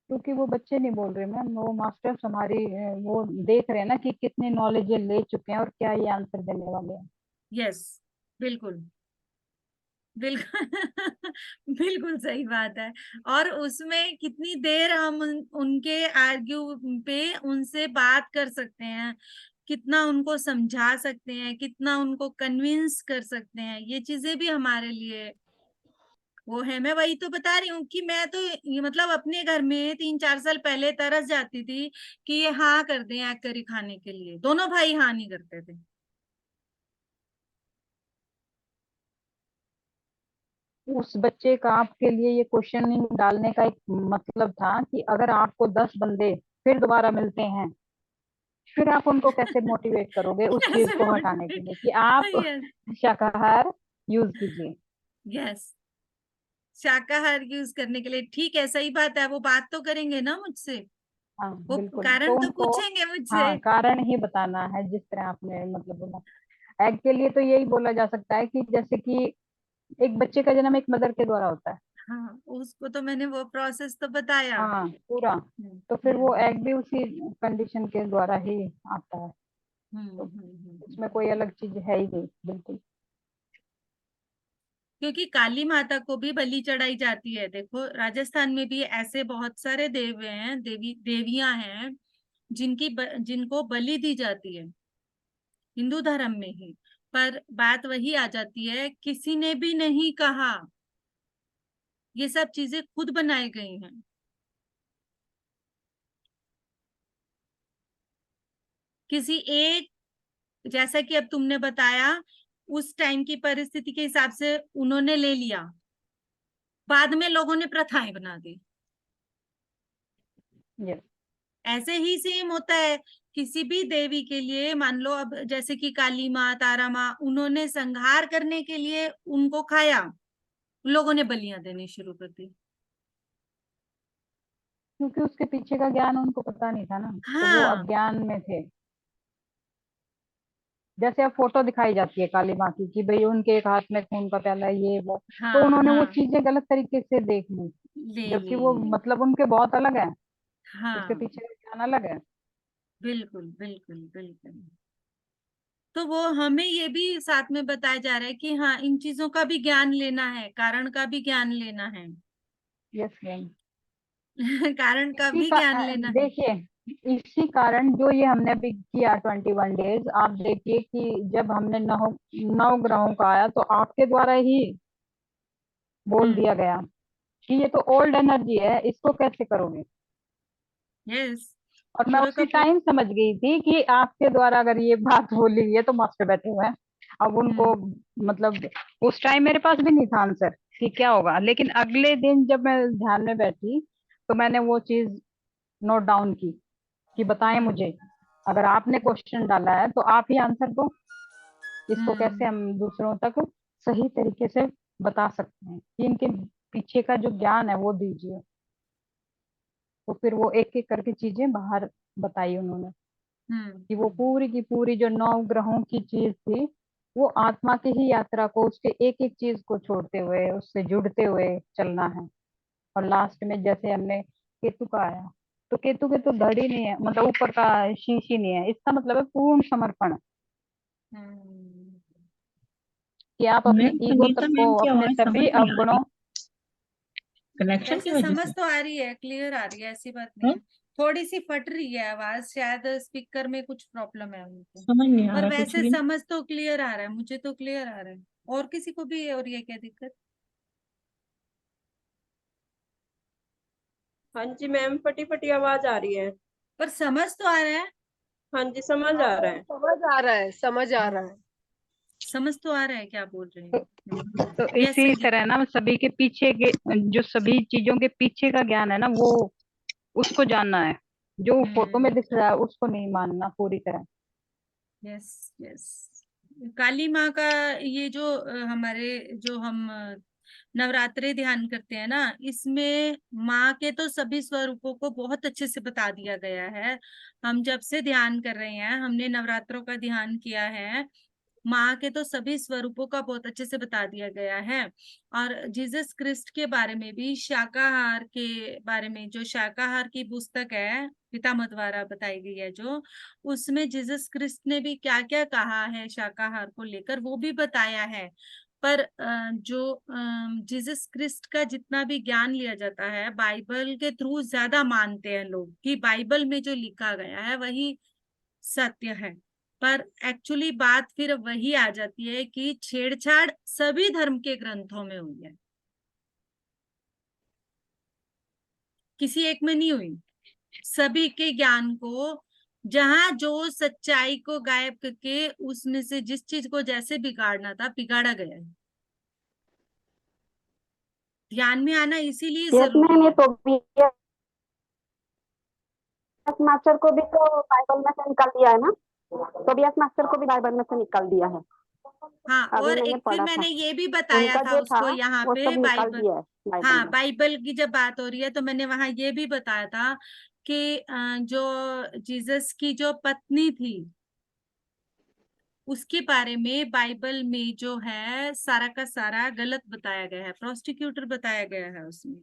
क्योंकि वो बच्चे नहीं बोल रहे मैम, वो मास्टर्स हमारी वो देख रहे हैं ना कि कितनी नॉलेज ये ले चुके हैं और क्या ये आंसर देने वाले हैं। यस, बिल्कुल बिल्कुल बिल्कुल सही बात है। और उसमें कितनी देर हम उनके आर्ग्यू पे उनसे बात कर सकते हैं, कितना उनको समझा सकते हैं, कितना उनको कन्विंस कर सकते हैं, ये चीजें भी हमारे लिए वो है। मैं वही तो बता रही हूँ कि मैं तो ये मतलब अपने घर में 3-4 साल पहले तरस जाती थी कि ये हाँ कर दें एग करी खाने के लिए, दोनों भाई हाँ नहीं करते थे। उस बच्चे का आपके लिए ये क्वेश्चनिंग डालने का एक मतलब था कि अगर आपको 10 बंदे फिर दोबारा मिलते हैं, फिर आप उनको कैसे मोटिवेट करोगे उस चीज कैसे को हटाने के मोटिवेट? लिए कि आप यस शाकाहार यूज कीजिए। यस, शाकाहार यूज करने के लिए ठीक है, सही बात है, वो बात तो करेंगे ना मुझसे, हाँ वो बिल्कुल। तो कारण तो उनको पूछेंगे मुझसे। हाँ कारण ही बताना है, जिस तरह आपने मतलब बोला। एग के लिए तो यही बोला जा सकता है कि जैसे कि एक बच्चे का जन्म एक मदर के द्वारा होता है। हाँ, उसको तो मैंने वो प्रोसेस तो बताया। हाँ पूरा। हम्म तो फिर वो हम्म एग भी उसी कंडीशन के द्वारा ही आता है। तो उसमें कोई अलग चीज है ही नहीं बिल्कुल। क्योंकि काली माता को भी बलि चढ़ाई जाती है। देखो राजस्थान में भी ऐसे बहुत सारे देव हैं, देवियां हैं जिनको बलि दी जाती है हिंदू धर्म में ही। पर बात वही आ जाती है, किसी ने भी नहीं कहा, ये सब चीजें खुद बनाई गई हैं। किसी एक, जैसा कि अब तुमने बताया, उस टाइम की परिस्थिति के हिसाब से उन्होंने ले लिया, बाद में लोगों ने प्रथाएं बना दी। यस ऐसे ही सेम होता है किसी भी देवी के लिए। मान लो अब जैसे कि काली माँ, तारा माँ, उन्होंने संहार करने के लिए उनको खाया, लोगों ने बलियां देनी शुरू कर दी। क्योंकि उसके पीछे का ज्ञान उनको पता नहीं था ना, तो वो हाँ अज्ञान में थे। जैसे अब फोटो दिखाई जाती है काली माँ की कि भाई उनके एक हाथ में खून का प्याला है, ये वो, तो हाँ उन्होंने वो हाँ, चीजें गलत तरीके से देख ली, ले जबकि ली। वो मतलब उनके बहुत अलग है, उसके हाँ पीछे का ज्ञान अलग है। बिल्कुल बिल्कुल बिल्कुल। तो वो हमें ये भी साथ में बताया जा रहा है कि हाँ, इन चीजों का भी ज्ञान लेना है, कारण का भी ज्ञान लेना है। Yes ma'am. कारण का इसी भी का ज्ञान लेना है। देखिए, इसी कारण जो ये हमने अभी किया 21 डेज, आप देखिए कि जब हमने नौ ग्रहों का आया तो आपके द्वारा ही बोल दिया गया कि ये तो ओल्ड एनर्जी है, इसको कैसे करोगे। यस, और मैं पूरा का उसी टाइम समझ गई थी कि आपके द्वारा अगर ये बात बोली गई है तो मस्त पे बैठे हुए हैं। अब उनको मतलब उस टाइम मेरे पास भी नहीं था आंसर कि क्या होगा, लेकिन अगले दिन जब मैं ध्यान में बैठी तो मैंने वो चीज नोट डाउन की कि बताएं मुझे, अगर आपने क्वेश्चन डाला है तो आप ही आंसर दो, इसको कैसे हम दूसरों तक सही तरीके से बता सकते हैं, कि इनके पीछे का जो ज्ञान है वो दीजिए। तो फिर वो एक एक करके चीजें बाहर बताई उन्होंने कि वो पूरी की पूरी जो 9 ग्रहों की चीज थी, वो आत्मा की ही यात्रा को, उसके एक एक चीज को छोड़ते हुए, उससे जुड़ते हुए चलना है। और लास्ट में जैसे हमने केतु का आया, तो केतु के तो धड़ ही नहीं है, मतलब ऊपर का शीश ही नहीं है, इसका मतलब है पूर्ण समर्पण, कि आप अपनी मैम ईगो संगीता तक को, मैम की अपने आवाज समझ सभी नहीं आ रही, अवगुणों। कनेक्शन की वैसे वजह समझ से। तो आ रही है, क्लियर आ रही है, ऐसी बात नहीं है। थोड़ी सी फट रही है आवाज, शायद स्पीकर में कुछ प्रॉब्लम है उनको। समझ नहीं आ पर रहा कुछ वैसे भी। समझ तो क्लियर आ रहा है, मुझे तो क्लियर आ रहा है। और किसी को भी और ये क्या दिक्कत? हाँ जी मैम, फटी फटी आवाज आ रही है। पर समझ तो आ रहा है। हाँ जी, समझ हाँ आ रहा मैम है। समझ आ रहा है, समझ आ रहा है। समझ तो आ रहा है क्या बोल रहे तो, हैं। तो यस इसी संगीता। तरह ना सभी के पीछे के, जो सभी चीजों के पीछे का ज्ञान है ना, वो उसको जानना है। जो फोटो में दिख रहा है उसको नहीं मानना पूरी तरह। Yes yes. काली माँ का ये जो हमारे जो हम नवरात्रे ध्यान करते हैं ना, इसमें माँ के तो सभी स्वरूपों को बहुत अच्छे से बता दिया गया है। हम जब से ध्यान कर रहे हैं, हमने नवरात्रों का ध्यान किया है, माँ के तो सभी स्वरूपों का बहुत अच्छे से बता दिया गया है। और जीसस क्रिस्ट के बारे में भी, शाकाहार के बारे में, जो शाकाहार की पुस्तक है पितामह द्वारा बताई गई है, जो उसमें जीसस क्रिस्ट ने भी क्या क्या कहा है शाकाहार को लेकर, वो भी बताया है। पर जो जीसस क्रिस्ट का जितना भी ज्ञान लिया जाता है बाइबल के थ्रू, ज्यादा मानते हैं लोग कि बाइबल में जो लिखा गया है वही सत्य है। पर एक्चुअली बात फिर वही आ जाती है कि छेड़छाड़ सभी धर्म के ग्रंथों में हुई है, किसी एक में नहीं हुई। सभी के ज्ञान को, जहां जो सच्चाई को गायब करके उसमें से जिस चीज को जैसे बिगाड़ना था बिगाड़ा गया है। ध्यान में आना इसीलिए यस जरूरी मैम, ये है। तो भी मास्टर को भी तो बाइबल में से निकाल दिया है ना, टोबियास मास्टर को भी बाइबल में से निकाल दिया है। हाँ, अभी और मैंने एक फिर पढ़ा था, मैंने ये भी बताया उनका था जो था उसको यहाँ वो पे सब निकाल बाइबल। दिया है बाइबल हाँ, में। बाइबल की जब बात हो रही है तो मैंने वहां ये भी बताया था कि जो जीसस की जो पत्नी थी, उसके बारे में बाइबल में जो है सारा का सारा गलत बताया गया है, प्रोस्टिक्यूटर बताया गया है उसमें।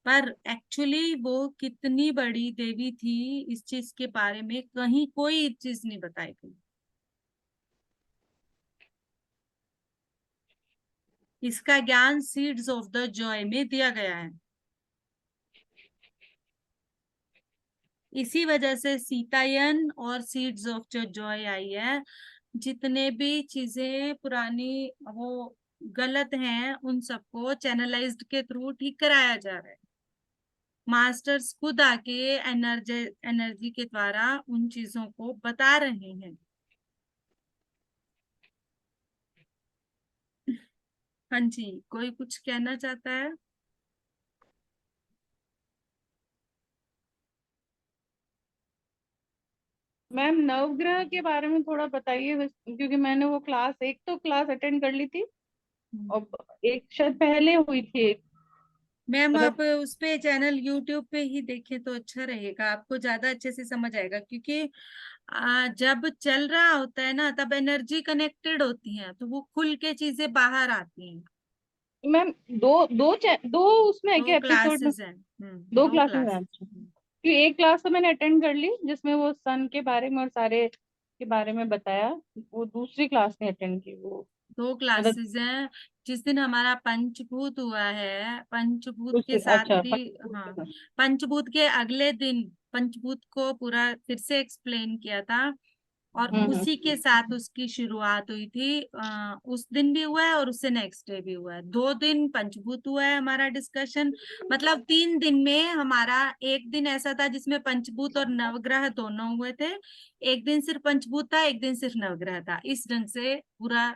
पर एक्चुअली वो कितनी बड़ी देवी थी, इस चीज के बारे में कहीं कोई चीज नहीं बताई गई। इसका ज्ञान सीड्स ऑफ द जॉय में दिया गया है। इसी वजह से सीतायन और सीड्स ऑफ जो जॉय आई है। जितने भी चीजें पुरानी वो गलत हैं उन सबको चैनलाइज्ड के थ्रू ठीक कराया जा रहा है। मास्टर्स खुद आके एनर्जी के द्वारा उन चीजों को बता रहे हैं। हाँ जी, कोई कुछ कहना चाहता है? मैम नवग्रह के बारे में थोड़ा बताइए क्योंकि मैंने वो एक तो क्लास अटेंड कर ली थी और एक शायद पहले हुई थी एक। मैम मतलब आप उस पे चैनल यूट्यूब पे ही देखें तो अच्छा रहेगा, आपको ज्यादा अच्छे से समझ आएगा। क्योंकि जब चल रहा होता है ना तब एनर्जी कनेक्टेड होती है तो वो खुल के चीजें बाहर आती हैं। मैम दो उसमें है दो क्या एपिसोड में? क्लासेस हैं। दो दो क्लासेस हैं। क्लासेस। कि एक क्लास तो मैंने अटेंड कर ली जिसमें वो सन के बारे में और सारे के बारे में बताया। वो दूसरी क्लास नहीं अटेंड की वो। दो मतलब क्लासेस हैं। जिस दिन हमारा पंचभूत हुआ है, पंचभूत के साथ अच्छा भी, हाँ, पंचभूत के अगले दिन पंचभूत को पूरा फिर से एक्सप्लेन किया था और उसी के साथ उसकी शुरुआत हुई थी। उस दिन भी हुआ है और उससे नेक्स्ट डे भी हुआ है। 2 दिन पंचभूत हुआ है हमारा डिस्कशन। मतलब 3 दिन में हमारा एक दिन ऐसा था जिसमें पंचभूत और नवग्रह दोनों हुए थे। एक दिन सिर्फ पंचभूत था, एक दिन सिर्फ नवग्रह था। इस ढंग से पूरा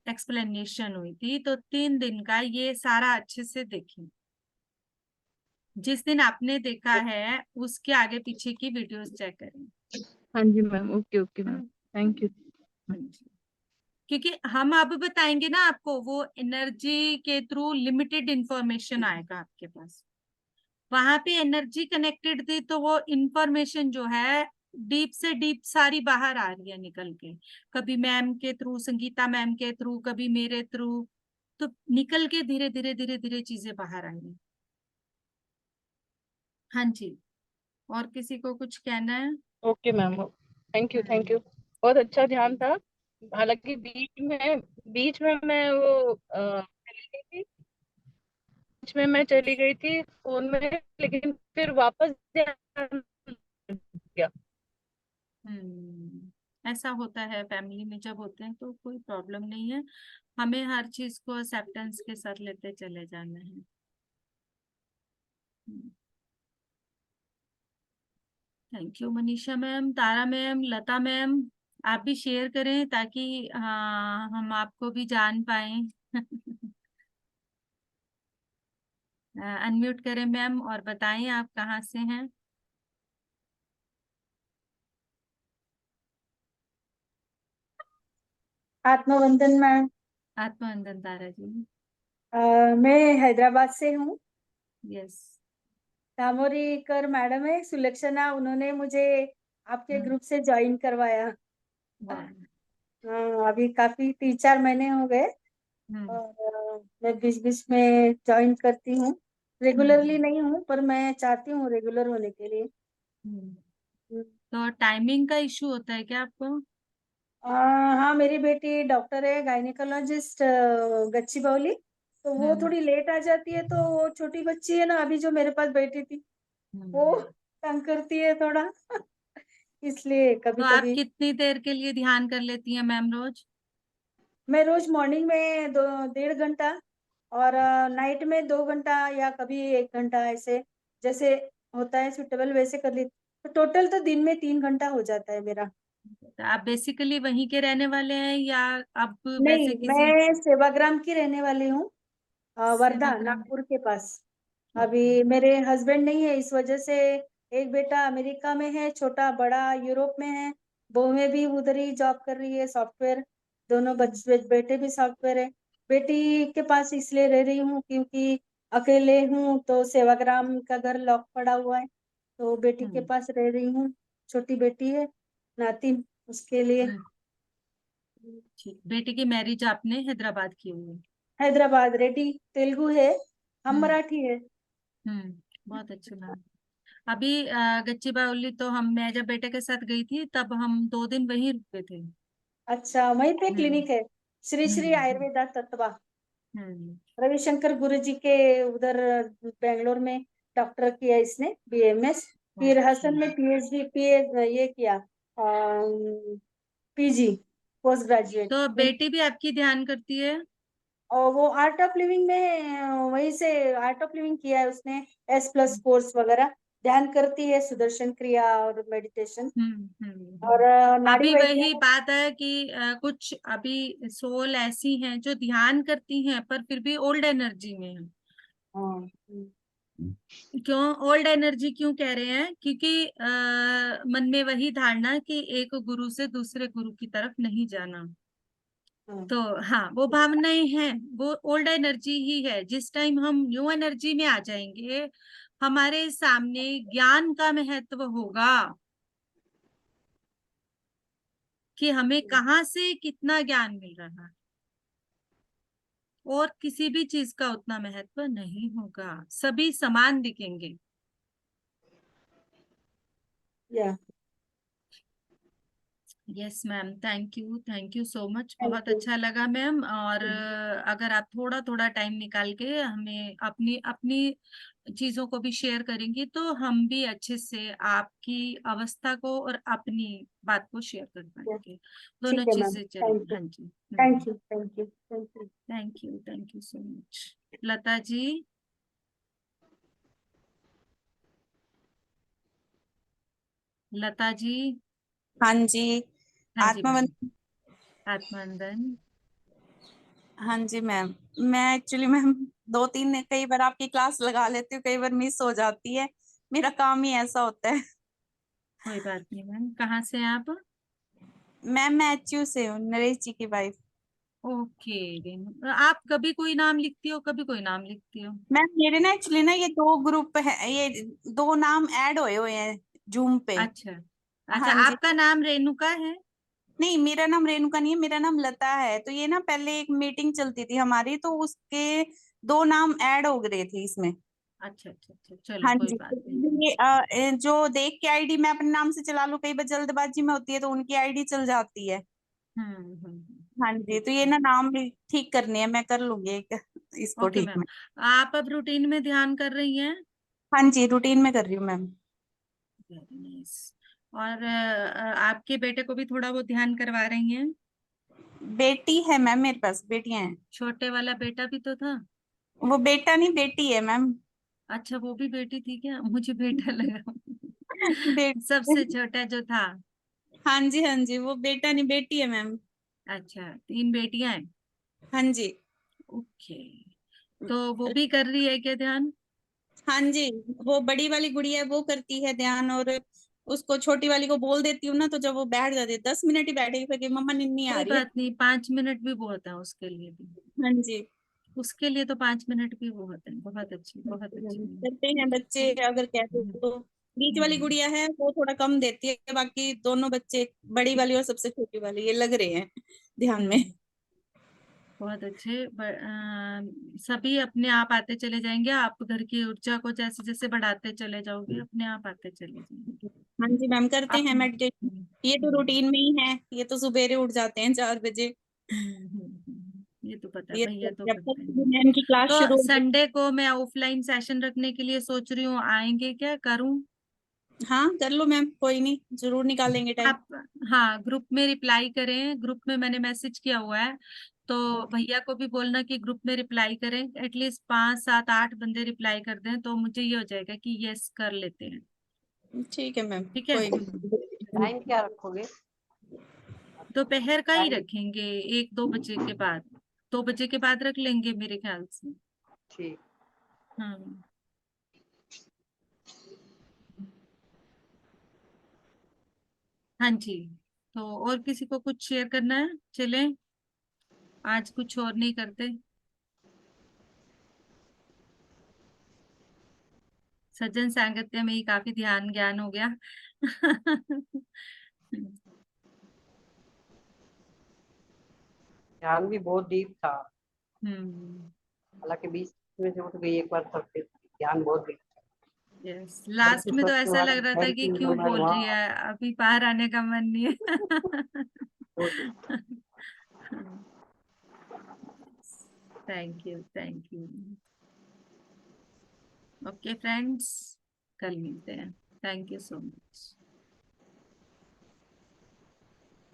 एक्सप्लेनेशन हुई थी। तो 3 दिन का ये सारा अच्छे से देखें। जिस दिन आपने देखा है उसके आगे पीछे की वीडियोस चेक करें। हाँ जी ma'am, okay okay ma'am, thank you. हाँ जी। क्योंकि हम अब बताएंगे ना आपको, वो एनर्जी के थ्रू लिमिटेड इंफॉर्मेशन आएगा आपके पास। वहां पे एनर्जी कनेक्टेड थी तो वो इंफॉर्मेशन जो है डीप से डीप सारी बाहर आ रही है निकल के। कभी मैम के थ्रू, संगीता मैम के थ्रू, कभी मेरे थ्रू, तो निकल के धीरे धीरे धीरे धीरे चीजें बाहर आएंगी। हाँ जी, और किसी को कुछ कहना है? Okay ma'am, thank you thank you. बहुत अच्छा ध्यान था। हालांकि बीच में मैं वो चली गई थी। बीच में मैं चली गई थी फोन में, लेकिन फिर वापस ध्यान गया। ऐसा होता है फैमिली में, जब होते हैं तो कोई प्रॉब्लम नहीं है। हमें हर चीज को एक्सेप्टेंस के साथ लेते चले जाना है। Thank you Manisha ma'am, Tara ma'am, Lata ma'am. आप भी शेयर करें ताकि हम आपको भी जान पाए। अनम्यूट करें मैम और बताएं आप कहाँ से हैं। आत्मवंदन मैम। आत्मवंदन तारा जी। मैं हैदराबाद से हूँ। यस। दामोरीकर मैडम है सुलक्षणा, उन्होंने मुझे आपके ग्रुप से ज्वाइन करवाया। हाँ, अभी काफी 3-4 महीने हो गए और मैं बीच बीच में ज्वाइन करती हूँ। रेगुलरली नहीं हूँ पर मैं चाहती हूँ रेगुलर होने के लिए। तो टाइमिंग का इशू होता है क्या आपको? हाँ, मेरी बेटी डॉक्टर है, गायनेकोलॉजिस्ट, गच्चीबौली। तो वो थोड़ी लेट आ जाती है, तो वो छोटी बच्ची है ना अभी जो मेरे पास बैठी थी, वो तंग करती है थोड़ा। इसलिए कभी तो आप कभी कितनी देर के लिए ध्यान कर लेती हैं मैम रोज? मैं रोज मॉर्निंग में 1.5 घंटा और नाइट में 2 घंटा या कभी 1 घंटा, ऐसे जैसे होता है सुटेबल वैसे कर ली। तो टोटल तो दिन में 3 घंटा हो जाता है मेरा। तो आप बेसिकली वहीं के रहने वाले हैं या अब नहीं, वैसे किसी मैं सेवाग्राम की रहने वाली हूँ, वर्धा सेवाग्राम? नागपुर के पास। अभी मेरे हस्बैंड नहीं है, इस वजह से एक बेटा अमेरिका में है, छोटा बड़ा यूरोप में है, बहुएं भी उधर ही जॉब कर रही है सॉफ्टवेयर। दोनों बच्चे बेटे भी सॉफ्टवेयर है। बेटी के पास इसलिए रह रही हूँ क्योंकि अकेले हूँ, तो सेवाग्राम का घर लॉक पड़ा हुआ है, तो बेटी के पास रह रही हूँ। छोटी बेटी है, नाती, उसके लिए। ठीक। बेटी की मैरिज आपने हैदराबाद की हुई है? हैदराबाद, रेड्डी तेलुगु है, हम हम्म मराठी है। बहुत अच्छी बात। अभी गच्चीबावली तो मैं जब बेटे के साथ गई थी तब हम 2 दिन वहीं रुके थे। अच्छा, वहीं पे हम्म क्लिनिक है? श्री श्री आयुर्वेदा तत्वा। हम्म। रविशंकर गुरु जी के उधर बेंगलोर में डॉक्टर किया इसने BMS, फिर हसन में PhD ये किया PG पोस्ट ग्रेजुएट। तो बेटी भी आपकी ध्यान करती है? और वो आर्ट ऑफ लिविंग में वहीं से आर्ट ऑफ लिविंग किया है उसने, S+ कोर्स वगैरह, ध्यान करती है, सुदर्शन क्रिया और मेडिटेशन। और नाड़ी अभी वैद्य वही बात है कि कुछ अभी सोल ऐसी हैं जो ध्यान करती हैं पर फिर भी ओल्ड एनर्जी में है। क्यों ओल्ड एनर्जी क्यों कह रहे हैं? क्योंकि मन में वही धारणा कि एक गुरु से दूसरे गुरु की तरफ नहीं जाना। तो हाँ, वो भावनाएं हैं, वो ओल्ड एनर्जी ही है। जिस टाइम हम न्यू एनर्जी में आ जाएंगे, हमारे सामने ज्ञान का महत्व होगा कि हमें कहाँ से कितना ज्ञान मिल रहा है, और किसी भी चीज का उतना महत्व नहीं होगा, सभी समान दिखेंगे। या yes ma'am, thank you so much, बहुत अच्छा लगा मैम। और अगर आप थोड़ा थोड़ा टाइम निकाल के हमें अपनी अपनी चीजों को भी शेयर करेंगी तो हम भी अच्छे से आपकी अवस्था को और अपनी बात को शेयर कर पाएंगे। दोनों ठीक है मैम, चीजें चलेंगी। हाँ जी, thank you thank you thank you. Thank you so much. Lata ji. Lata ji. हाँ जी, हाँ जी मैम, आत्मवंदन। आत्मवंदन। हाँ जी मैम, मैं एक्चुअली मैम 2-3 कई बार आपकी क्लास लगा लेती हूँ, कई बार मिस हो जाती है, मेरा काम ही ऐसा होता है। कोई बात नहीं मैम, कहाँ से हैं आप? मैम मैं HU से हूँ, नरेश जी की वाइफ। ओके रेनू, आप कभी कोई नाम लिखती हो, कभी कोई नाम लिखती हो? मैम मेरे ना एक्चुअली ना ये 2 ग्रुप है, ये 2 नाम ऐड हुए हुए हैं जूम पे। अच्छा अच्छा, हाँ जी, आपका नाम रेणुका है? नहीं मेरा नाम रेणुका नहीं है, मेरा नाम लता है। तो ये ना पहले एक मीटिंग चलती थी हमारी, तो उसके 2 नाम ऐड हो गए थे इसमें। अच्छा अच्छा अच्छा, चलो हाँ कोई जी, बात तो नहीं। ये जो देख के आईडी मैं अपने नाम से चला लूं, कई बार जल्दबाजी में होती है तो उनकी आईडी चल जाती है। हाँ जी, तो ये ना नाम भी ठीक करने हैं, मैं कर लूंगी इसको ओके ठीक मैम, में। आप अब रूटीन में ध्यान कर रही हैं? हाँ जी, रूटीन में कर रही हूँ मैम। Very nice. और आपके बेटे को भी थोड़ा वो ध्यान करवा रही हैं? बेटी है मैम, मेरे पास बेटियां हैं। छोटे वाला बेटा भी तो था। वो बेटा नहीं, बेटी है मैम। अच्छा, वो भी बेटी थी क्या? मुझे बेटा लगा। सबसे बेटी। छोटा जो था। हाँ जी हाँ जी, वो बेटा नहीं बेटी है मैम। अच्छा, 3 बेटियां हैं। हाँ जी। ओके, तो वो भी कर रही है क्या ध्यान? हाँ जी, वो बड़ी वाली गुड़िया है, वो करती है ध्यान, और उसको छोटी वाली को बोल देती हूँ ना, तो जब वो बैठ जाती है 10 मिनट ही बैठेगी, फिर मम्मा निन्नी आ कोई रही है। बात नहीं, 5 मिनट भी बहुत है उसके लिए भी। हाँ जी, उसके लिए तो 5 मिनट भी बहुत है। बहुत अच्छी, बहुत अच्छी। करते हैं बच्चे अगर कहते तो। बीच वाली गुड़िया है वो थोड़ा कम देती है, बाकी दोनों बच्चे, बड़ी वाली और सबसे छोटी वाली, ये लग रहे हैं ध्यान में। बहुत अच्छे। सभी अपने आप आते चले जाएंगे, आप घर की ऊर्जा को जैसे जैसे बढ़ाते चले जाओगे अपने आप आते चले जाएंगे। हाँ जी मैम, करते आप हैं मेडिटेशन। ये तो रूटीन में ही है, ये तो सुबेरे उठ जाते हैं 4 बजे। ये तो पता है, ये भैया तो जब करते तक हैं। मैम की क्लास तो शुरू होगी। संडे को मैं ऑफलाइन सेशन रखने के लिए सोच रही हूँ, आएंगे क्या? करूँ? हाँ कर लो मैम, कोई नहीं, जरूर निकालेंगे टाइम। आप, हाँ, ग्रुप में रिप्लाई करें, ग्रुप में मैंने मैसेज किया हुआ है, तो भैया को भी बोलना कि ग्रुप में रिप्लाई करें। एटलीस्ट 5 7 8 बंदे रिप्लाई कर दें तो मुझे ये हो जाएगा कि यस कर लेते हैं। ठीक है मैम, ठीक है। कोई नहीं। टाइम क्या रखोगे? दोपहर का ही रखेंगे, 1 2 बजे के बाद। 2 बजे के बाद रख लेंगे मेरे ख्याल से। ठीक। हाँ हाँ जी। तो और किसी को कुछ शेयर करना है? चलें, आज कुछ और नहीं करते। सज्जन सांगत्य में ही काफी ध्यान ज्ञान हो गया। ध्यान भी बहुत डीप था, हम्म। हालांकि बीच में से उठ गई एक बार, तब फिर ध्यान बहुत डीप। यस, लास्ट में तो ऐसा लग रहा था कि क्यों बोल रही है, अभी बाहर आने का मन नहीं है। Thank you, thank you. Okay friends, कल मिलते हैं। Thank you so much.